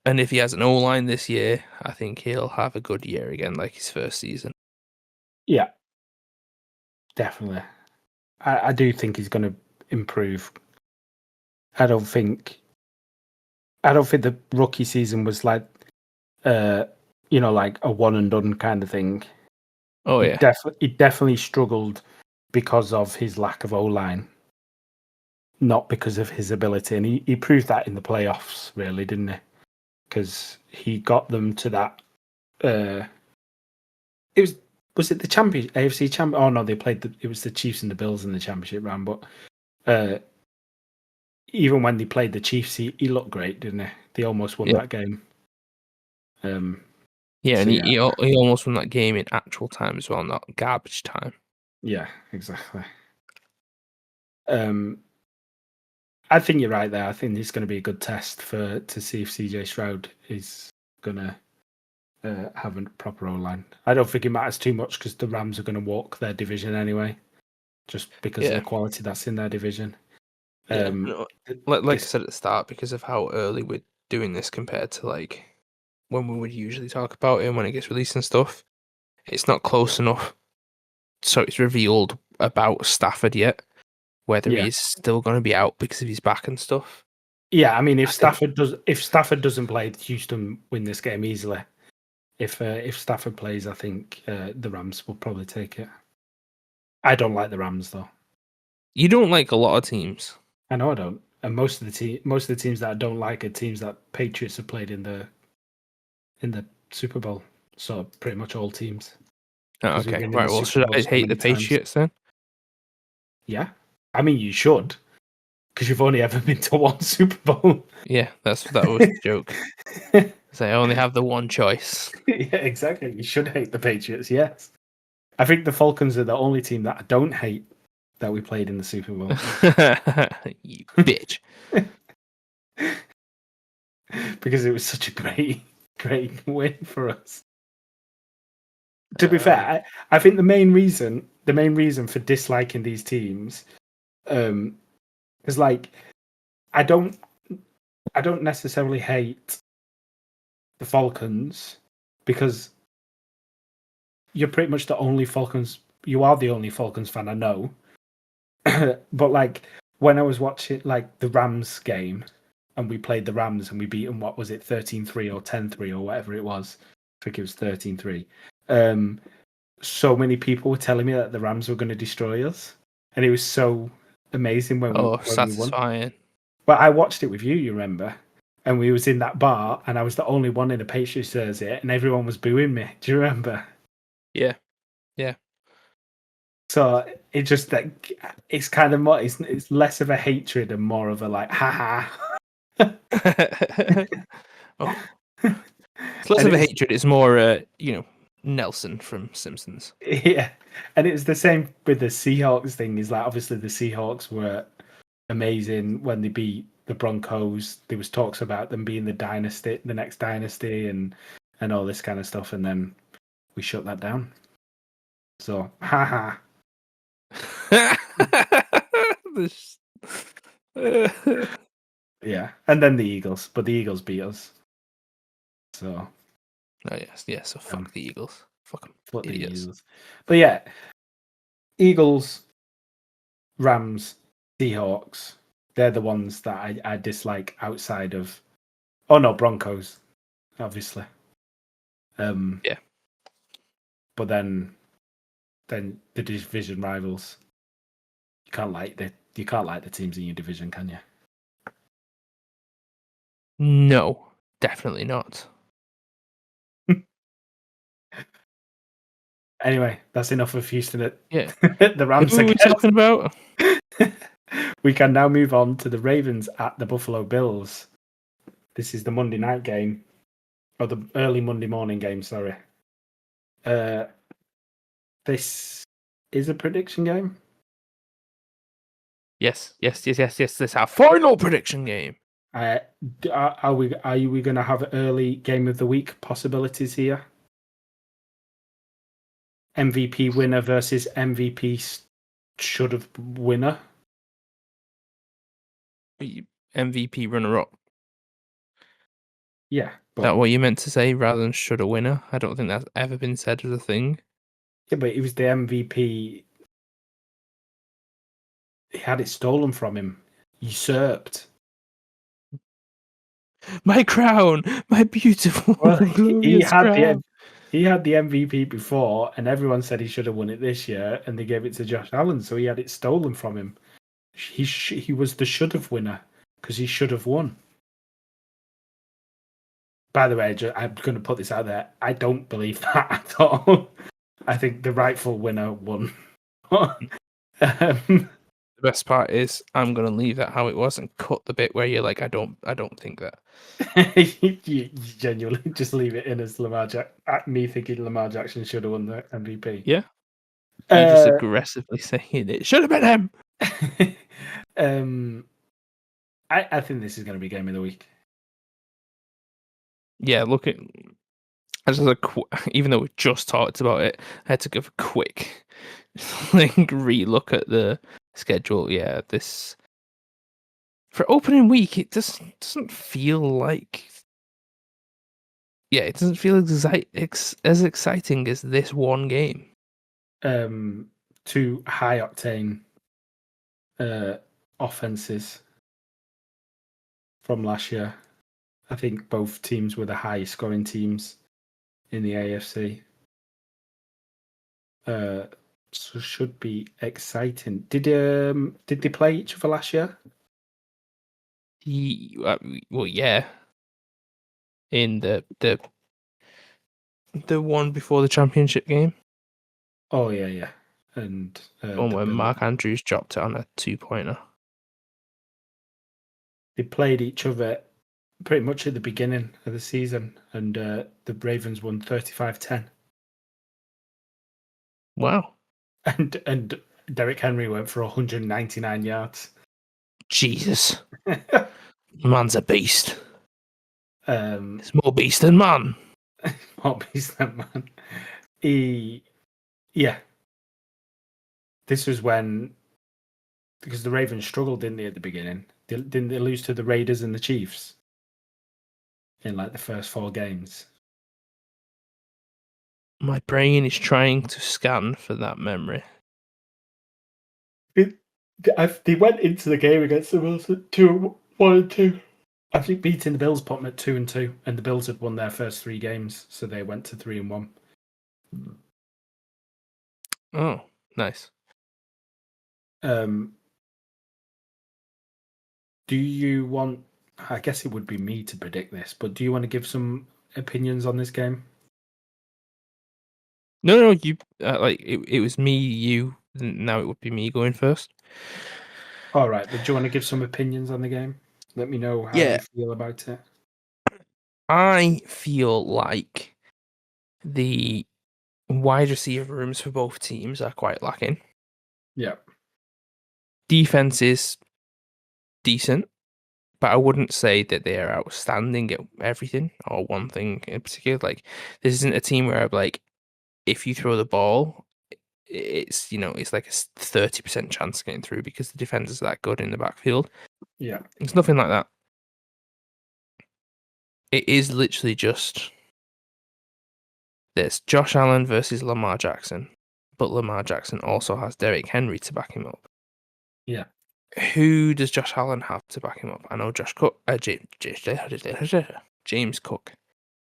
And if he has an O-line this year, I think he'll have a good year again, like his first season. Yeah, definitely. I do think he's going to improve. I don't think the rookie season was like, like a one and done kind of thing. Oh yeah, he definitely struggled because of his lack of O-line, not because of his ability, and he proved that in the playoffs, really, didn't he? Because he got them to that. It was was it the champion AFC champion? Oh no, it was the Chiefs and the Bills in the championship round. But even when they played the Chiefs, he looked great, didn't he? They almost won that game. Yeah, and he almost won that game in actual time as well, not garbage time. Yeah, exactly. I think you're right there. I think it's going to be a good test to see if CJ Stroud is going to have a proper O-line. I don't think it matters too much because the Rams are going to walk their division anyway, just because of the quality that's in their division. Like I said at the start, because of how early we're doing this compared to like when we would usually talk about it and when it gets released and stuff, it's not close enough. So it's revealed about Stafford yet, whether he's still going to be out because of his back and stuff. Yeah, I mean, if Stafford doesn't play, Houston win this game easily. If Stafford plays, I think the Rams will probably take it. I don't like the Rams though. You don't like a lot of teams. I know I don't. And most of the teams that I don't like are teams that Patriots have played in the Super Bowl. So pretty much all teams. Oh, okay, right. Well, should I hate the Patriots then? Yeah, I mean you should, because you've only ever been to one Super Bowl. Yeah, that was the joke. So I only have the one choice. Yeah, exactly. You should hate the Patriots. Yes, I think the Falcons are the only team that I don't hate that we played in the Super Bowl. You bitch. Because it was such a great win for us. To be fair, I think the main reason for disliking these teams is like I don't necessarily hate the Falcons because you're pretty much the only Falcons. You are the only Falcons fan I know. But like when I was watching like the Rams game and we played the Rams and we beat them, what was it, 13-3 or 10-3 or whatever it was. I think it was 13-3. So many people were telling me that the Rams were going to destroy us. And it was so amazing when we satisfying. won. But I watched it with you, you remember? And we was in that bar and I was the only one in a Patriots jersey and everyone was booing me. Do you remember? Yeah. So it just like it's kind of more it's less of a hatred and more of a like haha. It's less of a hatred, it's more Nelson from Simpsons. Yeah. And it's the same with the Seahawks thing, is like obviously the Seahawks were amazing when they beat the Broncos. There was talks about them being the next dynasty and all this kind of stuff, and then we shut that down. So haha. Yeah, and then the Eagles, but the Eagles beat us. So, so fuck the Eagles. Fuck them. Fuck the Eagles. But yeah, Eagles, Rams, Seahawks. They're the ones that I dislike outside of. Oh no, Broncos, obviously. Yeah. But then the division rivals. You can't like the teams in your division, can you? No, definitely not. Anyway, that's enough of Houston Yeah. the Rams. What are we talking about? We can now move on to the Ravens at the Buffalo Bills. This is the Monday night game, or the early Monday morning game. Sorry. This is a prediction game. Yes. This is our final prediction game. Are we going to have early game of the week possibilities here? MVP winner versus MVP should have winner. MVP runner up. Yeah. Is that what you meant to say rather than should a winner? I don't think that's ever been said as a thing. Yeah, but it was the MVP. He had it stolen from him. Usurped. My crown, my beautiful. Well, he had the MVP before, and everyone said he should have won it this year, and they gave it to Josh Allen, so he had it stolen from him. He was the should have winner because he should have won. By the way, I'm going to put this out there. I don't believe that at all. I think the rightful winner won. The best part is I'm gonna leave that how it was and cut the bit where you're like, I don't think that. you genuinely just leave it in as me thinking Lamar Jackson should have won the MVP. Yeah. You just aggressively saying it should have been him. I think this is going to be game of the week. Yeah, look at even though we just talked about it, I had to give a quick re-look at the schedule. Yeah, this for opening week, it doesn't feel like. Yeah, it doesn't feel as exciting as this one game. Two high octane offenses from last year. I think both teams were the highest scoring teams in the AFC. So should be exciting. Did they play each other last year? Well, yeah. In the one before the championship game. Oh yeah. And one where Mark Andrews dropped it on a 2-pointer. They played each other pretty much at the beginning of the season, and the Ravens won 35-10. Wow. And Derrick Henry went for 199 yards. Jesus. Man's a beast. It's more beast than man. More beast than man. Yeah. This was when, because the Ravens struggled, didn't they, at the beginning? Didn't they lose to the Raiders and the Chiefs in like the first 4 games? My brain is trying to scan for that memory. They went into the game against the Bills at 1-2. I think beating the Bills put them at 2-2, and the Bills had won their first 3 games, so they went to 3-1. Oh, nice. Do you want? I guess it would be me to predict this, but do you want to give some opinions on this game? No, you it was me, you. Now it would be me going first. All right, but do you want to give some opinions on the game? Let me know how you feel about it. I feel like the wide receiver rooms for both teams are quite lacking. Yeah. Defense is decent, but I wouldn't say that they are outstanding at everything or one thing in particular. Like, this isn't a team where I'm like, if you throw the ball, it's like a 30% chance of getting through because the defense is that good in the backfield. Yeah. It's nothing like that. It is literally just there's Josh Allen versus Lamar Jackson, but Lamar Jackson also has Derrick Henry to back him up. Yeah. Who does Josh Allen have to back him up? I know James Cook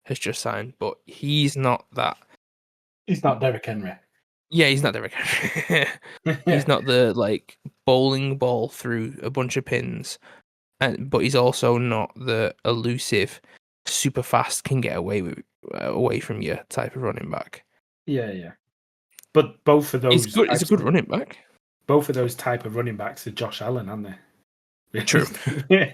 has just signed, but he's not that. He's not Derrick Henry. Yeah, he's not Derrick Henry. He's not the bowling ball through a bunch of pins, but he's also not the elusive, super fast can get away from you type of running back. Yeah. But both of those, he's a good running back. Both of those type of running backs are Josh Allen, aren't they? True. Yeah.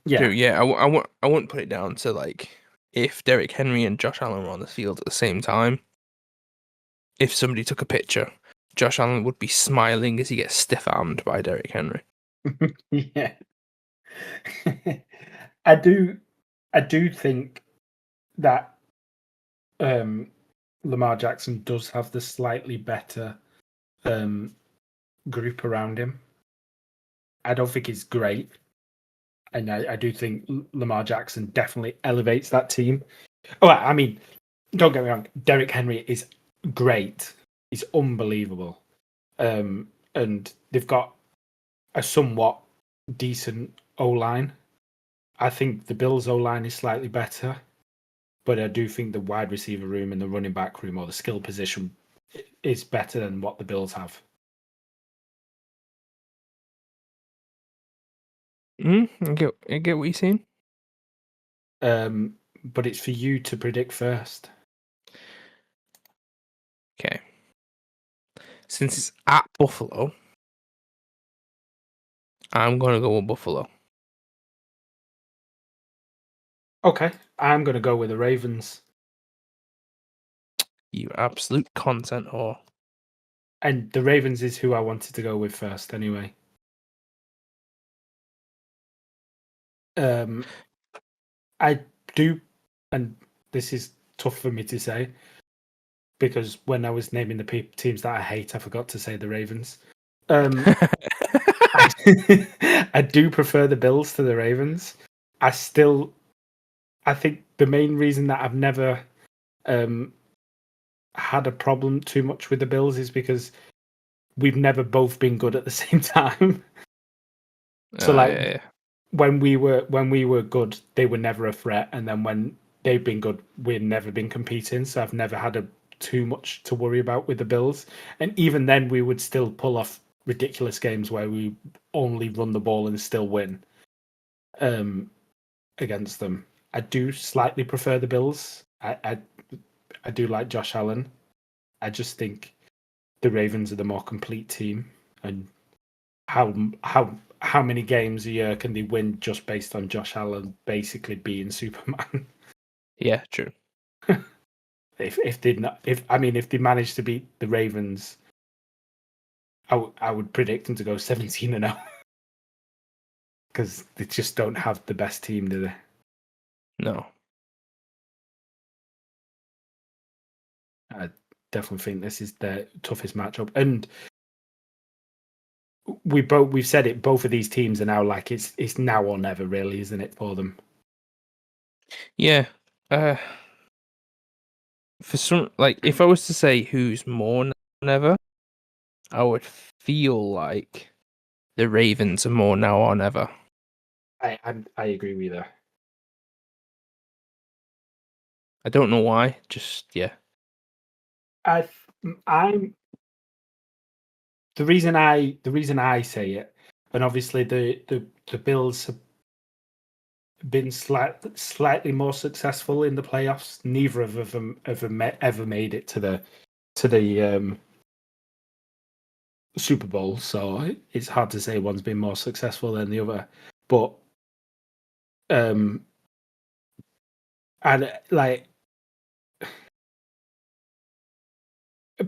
True, yeah. I wouldn't put it down to if Derrick Henry and Josh Allen were on the field at the same time. If somebody took a picture, Josh Allen would be smiling as he gets stiff-armed by Derrick Henry. Yeah. I do think that Lamar Jackson does have the slightly better group around him. I don't think it's great. And I do think Lamar Jackson definitely elevates that team. Oh, I mean, don't get me wrong. Derrick Henry is great. He's unbelievable. And they've got a somewhat decent O-line. I think the Bills' O-line is slightly better. But I do think the wide receiver room and the running back room or the skill position is better than what the Bills have. I get what you're saying. but it's for you to predict first. Okay. Since it's at Buffalo, I'm going to go with Buffalo. Okay, I'm going to go with the Ravens. You absolute content whore. And the Ravens is who I wanted to go with first anyway. I do, and this is tough for me to say, because when I was naming the teams that I hate, I forgot to say the Ravens. I do prefer the Bills to the Ravens. I think the main reason that I've never had a problem too much with the Bills is because we've never both been good at the same time. So when we were good, they were never a threat, and then when they've been good, we've never been competing. So I've never had too much to worry about with the Bills. And even then, we would still pull off ridiculous games where we only run the ball and still win against them. I do slightly prefer the Bills. I do like Josh Allen. I just think the Ravens are the more complete team, and how many games a year can they win just based on Josh Allen basically being Superman? Yeah, true. if they manage to beat the Ravens, I would predict them to go 17-0 because they just don't have the best team, do they? No. I definitely think this is their toughest matchup, and we've said it. Both of these teams are now like it's now or never, really, isn't it, for them? Yeah. For some, like, if I was to say who's more than ever, I would feel like the Ravens are more now or never. I agree with you there. I don't know why. Just yeah. I'm the reason I say it, and obviously the Bills have been slightly more successful in the playoffs. Neither of them ever made it to the Super Bowl, so it's hard to say one's been more successful than the other. But and like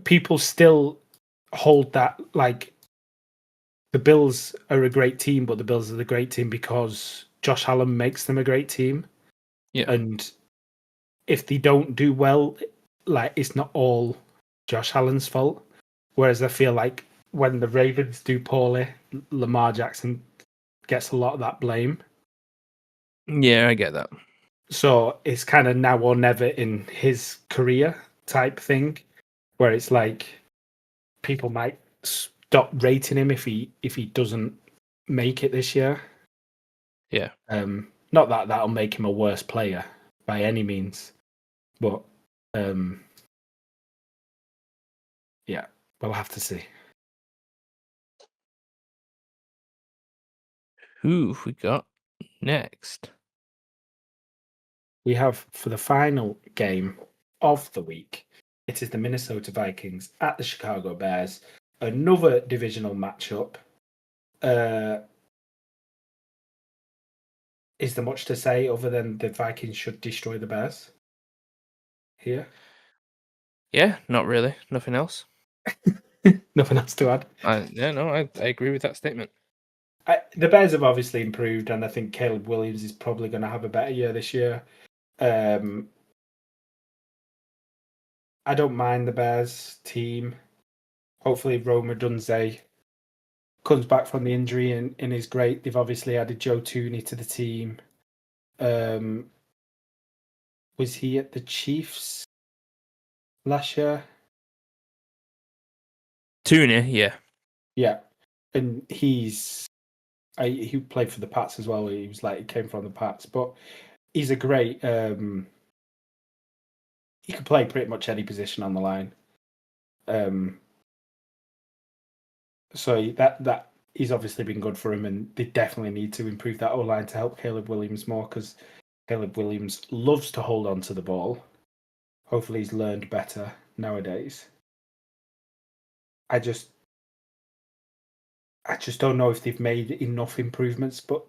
people still hold that like the Bills are a great team, but the Bills are the great team because Josh Allen makes them a great team. Yeah. And if they don't do well, like it's not all Josh Allen's fault. Whereas I feel like when the Ravens do poorly, Lamar Jackson gets a lot of that blame. Yeah, I get that. So it's kind of now or never in his career type thing, where it's like people might stop rating him if he doesn't make it this year. Yeah. Not that that'll make him a worse player by any means, but yeah, we'll have to see. Who have we got next? We have for the final game of the week, it is the Minnesota Vikings at the Chicago Bears. Another divisional matchup. Is there much to say other than the Vikings should destroy the Bears here? Yeah, not really. Nothing else. Nothing else to add. I agree with that statement. The Bears have obviously improved, and I think Caleb Williams is probably going to have a better year this year. I don't mind the Bears team. Hopefully, Rome Odunze comes back from the injury and is great. They've obviously added Joe Tooney to the team. Was he at the Chiefs last year? Tuna, yeah. Yeah, and he played for the Pats as well. He came from the Pats, but he's a great. He can play pretty much any position on the line. So that he's obviously been good for him, and they definitely need to improve that O line to help Caleb Williams more because Caleb Williams loves to hold on to the ball. Hopefully he's learned better nowadays. I just don't know if they've made enough improvements. But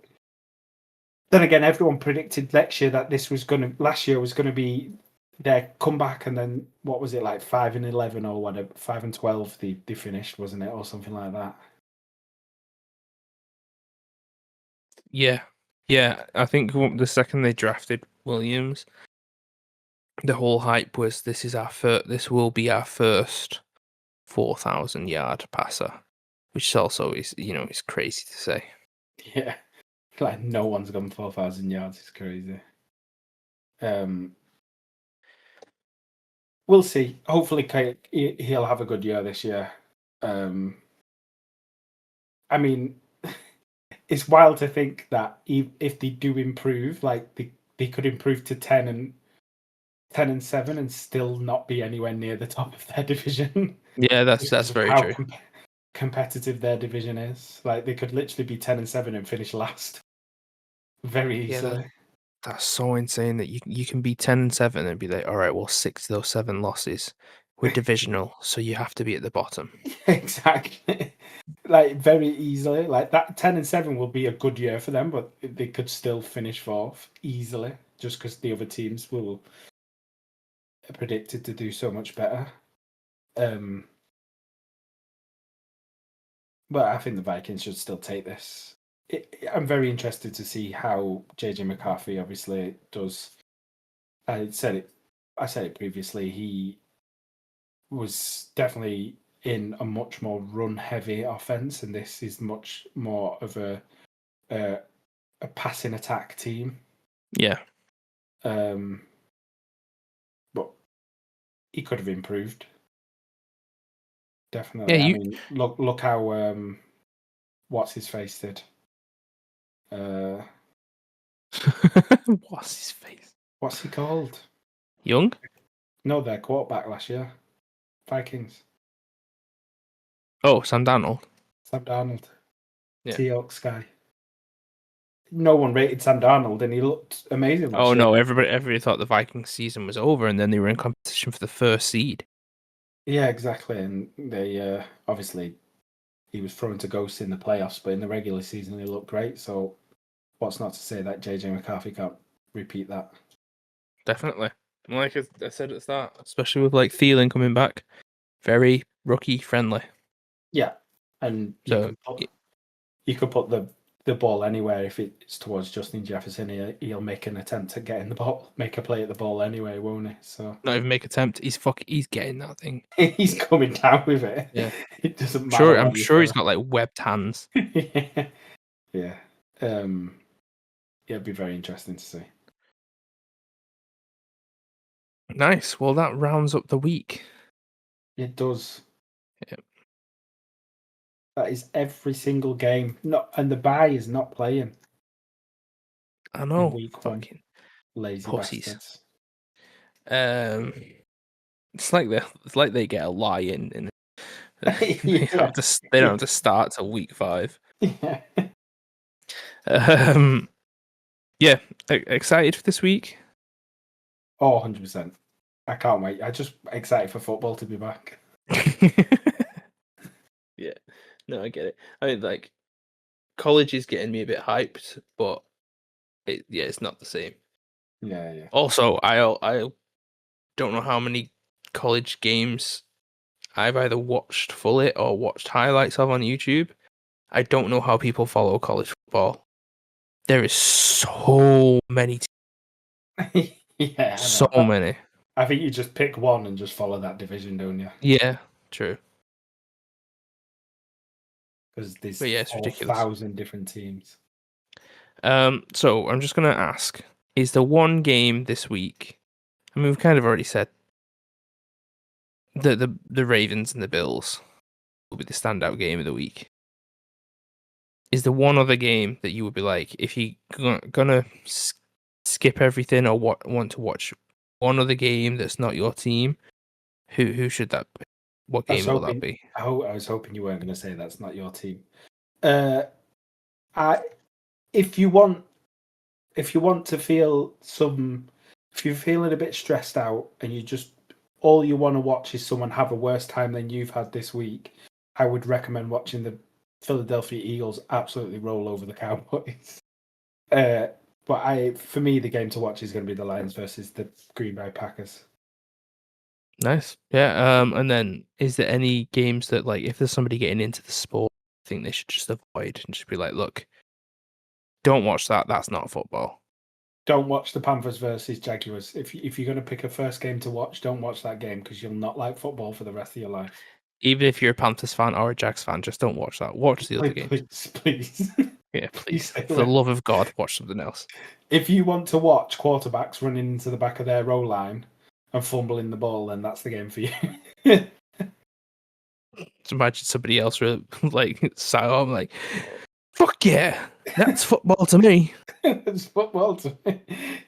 then again, everyone predicted last year was gonna be their comeback, and then what was it, like 5-11 or whatever, 5-12 they finished, wasn't it, or something like that? Yeah. I think the second they drafted Williams, the whole hype was this will be our first 4,000-yard passer, which also is is crazy to say. Yeah, like no one's gone 4,000 yards. It's crazy. We'll see. Hopefully, he'll have a good year this year. I mean, it's wild to think that if they do improve, like they could improve to 10-7 and still not be anywhere near the top of their division. Yeah, that's very how true. Competitive their division is. Like they could literally be 10-7 and finish last very easily. Yeah, that's so insane that you can be 10-7 and be like, all right, well, 6 of those 7 losses were divisional, so you have to be at the bottom. Exactly. Like very easily. Like that 10-7 will be a good year for them, but they could still finish fourth easily just because the other teams will predicted to do so much better. But I think the Vikings should still take this. I'm very interested to see how JJ McCarthy obviously does. I said it previously. He was definitely in a much more run-heavy offense, and this is much more of a passing attack team. Yeah. But he could have improved. Definitely. Yeah, I mean, look how what's his face did. What's his face? What's he called? Young? No, their quarterback last year. Vikings. Oh, Sam Darnold. Sam Darnold. Yeah. T-Oaks guy. No one rated Sam Darnold, and he looked amazing last year. No, everybody thought the Vikings season was over, and then they were in competition for the first seed. Yeah, exactly. And they obviously he was thrown to ghosts in the playoffs, but in the regular season he looked great. So what's not to say that JJ McCarthy can't repeat that? Definitely. Like I said at the start, especially with like Thielen coming back, very rookie friendly. Yeah, and you could put the ball anywhere. If it's towards Justin Jefferson, he'll make an attempt at getting the ball, make a play at the ball anyway, won't he? So not even make attempt. He's getting that thing. He's coming down with it. Yeah, it doesn't matter. I'm sure he's got like webbed hands. Yeah. It'd be very interesting to see. Nice. Well, that rounds up the week. It does. Yeah. That is every single game. And the bye is not playing. I know. Week fucking lazy pussies. Bastards. It's like they get a lie in. They don't have to start till week 5. Yeah. Yeah. Excited for this week? Oh, 100%. I can't wait. I'm just excited for football to be back. Yeah. No, I get it. I mean, like, college is getting me a bit hyped, but it's not the same. Yeah. Also, I don't know how many college games I've either watched fully or watched highlights of on YouTube. I don't know how people follow college football. There is so many teams. Yeah, so many. I think you just pick one and just follow that division, don't you? Yeah, true. Because there's 4,000 different teams. So I'm just gonna ask: is the one game this week? I mean, we've kind of already said the Ravens and the Bills will be the standout game of the week. Is there one other game that you would be like, if you're gonna skip everything or want to watch one other game that's not your team, who should that be? What game will that be? I was hoping you weren't going to say that's not your team. If you want if you want to feel if you're feeling a bit stressed out and you just all you want to watch is someone have a worse time than you've had this week, I would recommend watching the Philadelphia Eagles absolutely roll over the Cowboys. But for me, the game to watch is going to be the Lions versus the Green Bay Packers. Nice. Yeah. And then is there any games that, like, if there's somebody getting into the sport, I think they should just avoid and just be like, look, don't watch that. That's not football. Don't watch the Panthers versus Jaguars. If you're going to pick a first game to watch, don't watch that game because you'll not like football for the rest of your life. Even if you're a Panthers fan or a Jags fan, just don't watch that. Watch the other game. Please. Yeah, please. For the love of God, watch something else. If you want to watch quarterbacks running into the back of their row line and fumbling the ball, then that's the game for you. Just imagine somebody else like sat home like, fuck yeah, that's football to me. It's football to me.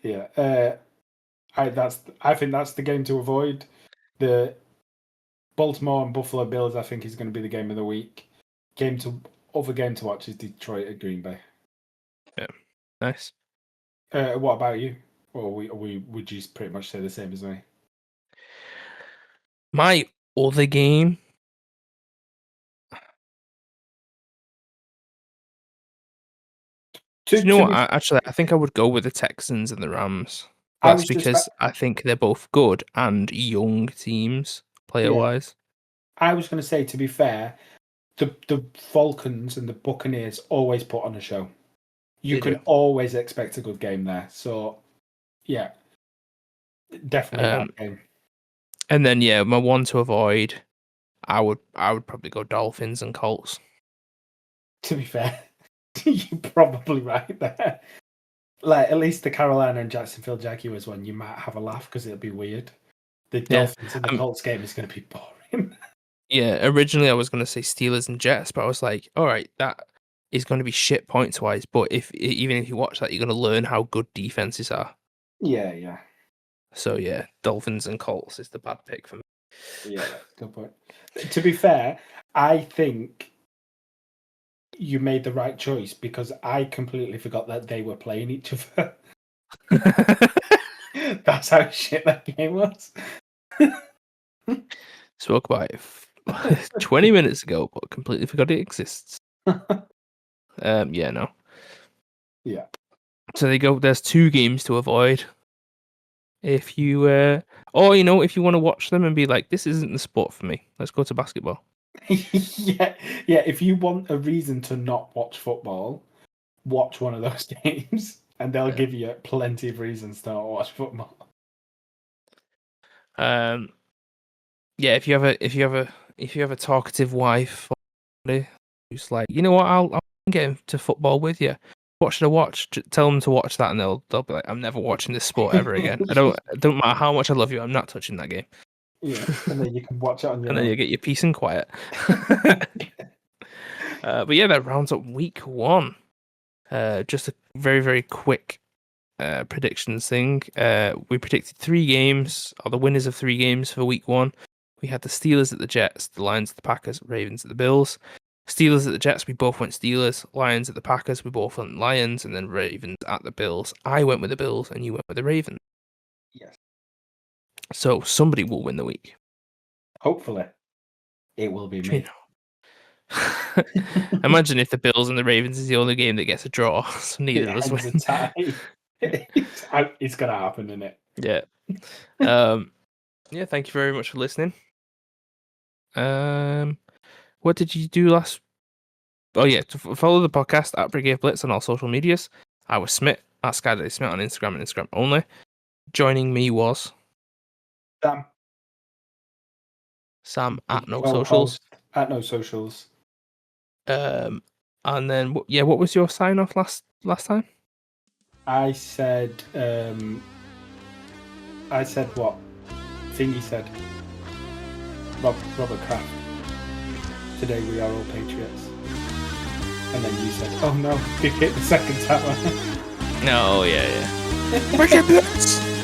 Yeah. I think that's the game to avoid. The Baltimore and Buffalo Bills, I think, is going to be the game of the week. Other game to watch is Detroit at Green Bay. Yeah, nice. What about you? Or would you pretty much say the same as me? My other game. Do you know what? Actually, I think I would go with the Texans and the Rams. That's because I think they're both good and young teams, player-wise. I was going to say, to be fair, the Falcons and the Buccaneers always put on a show. You can always expect a good game there. So, yeah, definitely that game. And then, yeah, my one to avoid, I would probably go Dolphins and Colts. To be fair, you're probably right there. Like, at least the Carolina and Jacksonville Jaguars one, you might have a laugh because it'll be weird. The Dolphins and the Colts game is going to be boring. Yeah, originally I was going to say Steelers and Jets, but I was like, all right, that is going to be shit points-wise, but even if you watch that, you're going to learn how good defenses are. Yeah. So, yeah, Dolphins and Colts is the bad pick for me. Yeah, good point. To be fair, I think you made the right choice because I completely forgot that they were playing each other. That's how shit that game was. Spoke about it 20 minutes ago, but completely forgot it exists. Yeah, no. Yeah. So they go. There's 2 games to avoid. If you, if you want to watch them and be like, this isn't the sport for me, let's go to basketball. yeah. If you want a reason to not watch football, watch one of those games, and they'll give you plenty of reasons to not watch football. Yeah. If you have a talkative wife, who's like, you know what, I'll get into football with you. What should I watch? Tell them to watch that, and they'll be like, I'm never watching this sport ever again. It don't matter how much I love you, I'm not touching that game. Yeah, and then you can watch it on your own. And then you get your peace and quiet. But yeah, that rounds up week 1. Just a very, very quick predictions thing. We predicted 3 games, or the winners of 3 games for week 1. We had the Steelers at the Jets, the Lions at the Packers, Ravens at the Bills. Steelers at the Jets, we both went Steelers. Lions at the Packers, we both went Lions. And then Ravens at the Bills. I went with the Bills and you went with the Ravens. Yes. So somebody will win the week. Hopefully. It will be me. Imagine if the Bills and the Ravens is the only game that gets a draw. So neither of us win. It's going to happen, isn't it? Yeah. Yeah, thank you very much for listening. What did you do last? Oh yeah, to follow the podcast at BritCaveBlitz on all social medias. I was Smith at Skydaddy Smith on Instagram and Instagram only. Joining me was Sam at No Socials. At No Socials. And then what was your sign off last time? I said what? Thingy said. Robert Kraft. Today we are all patriots. And then you said, "Oh no, you hit the second tower." No, yeah. BritCaveBlitz.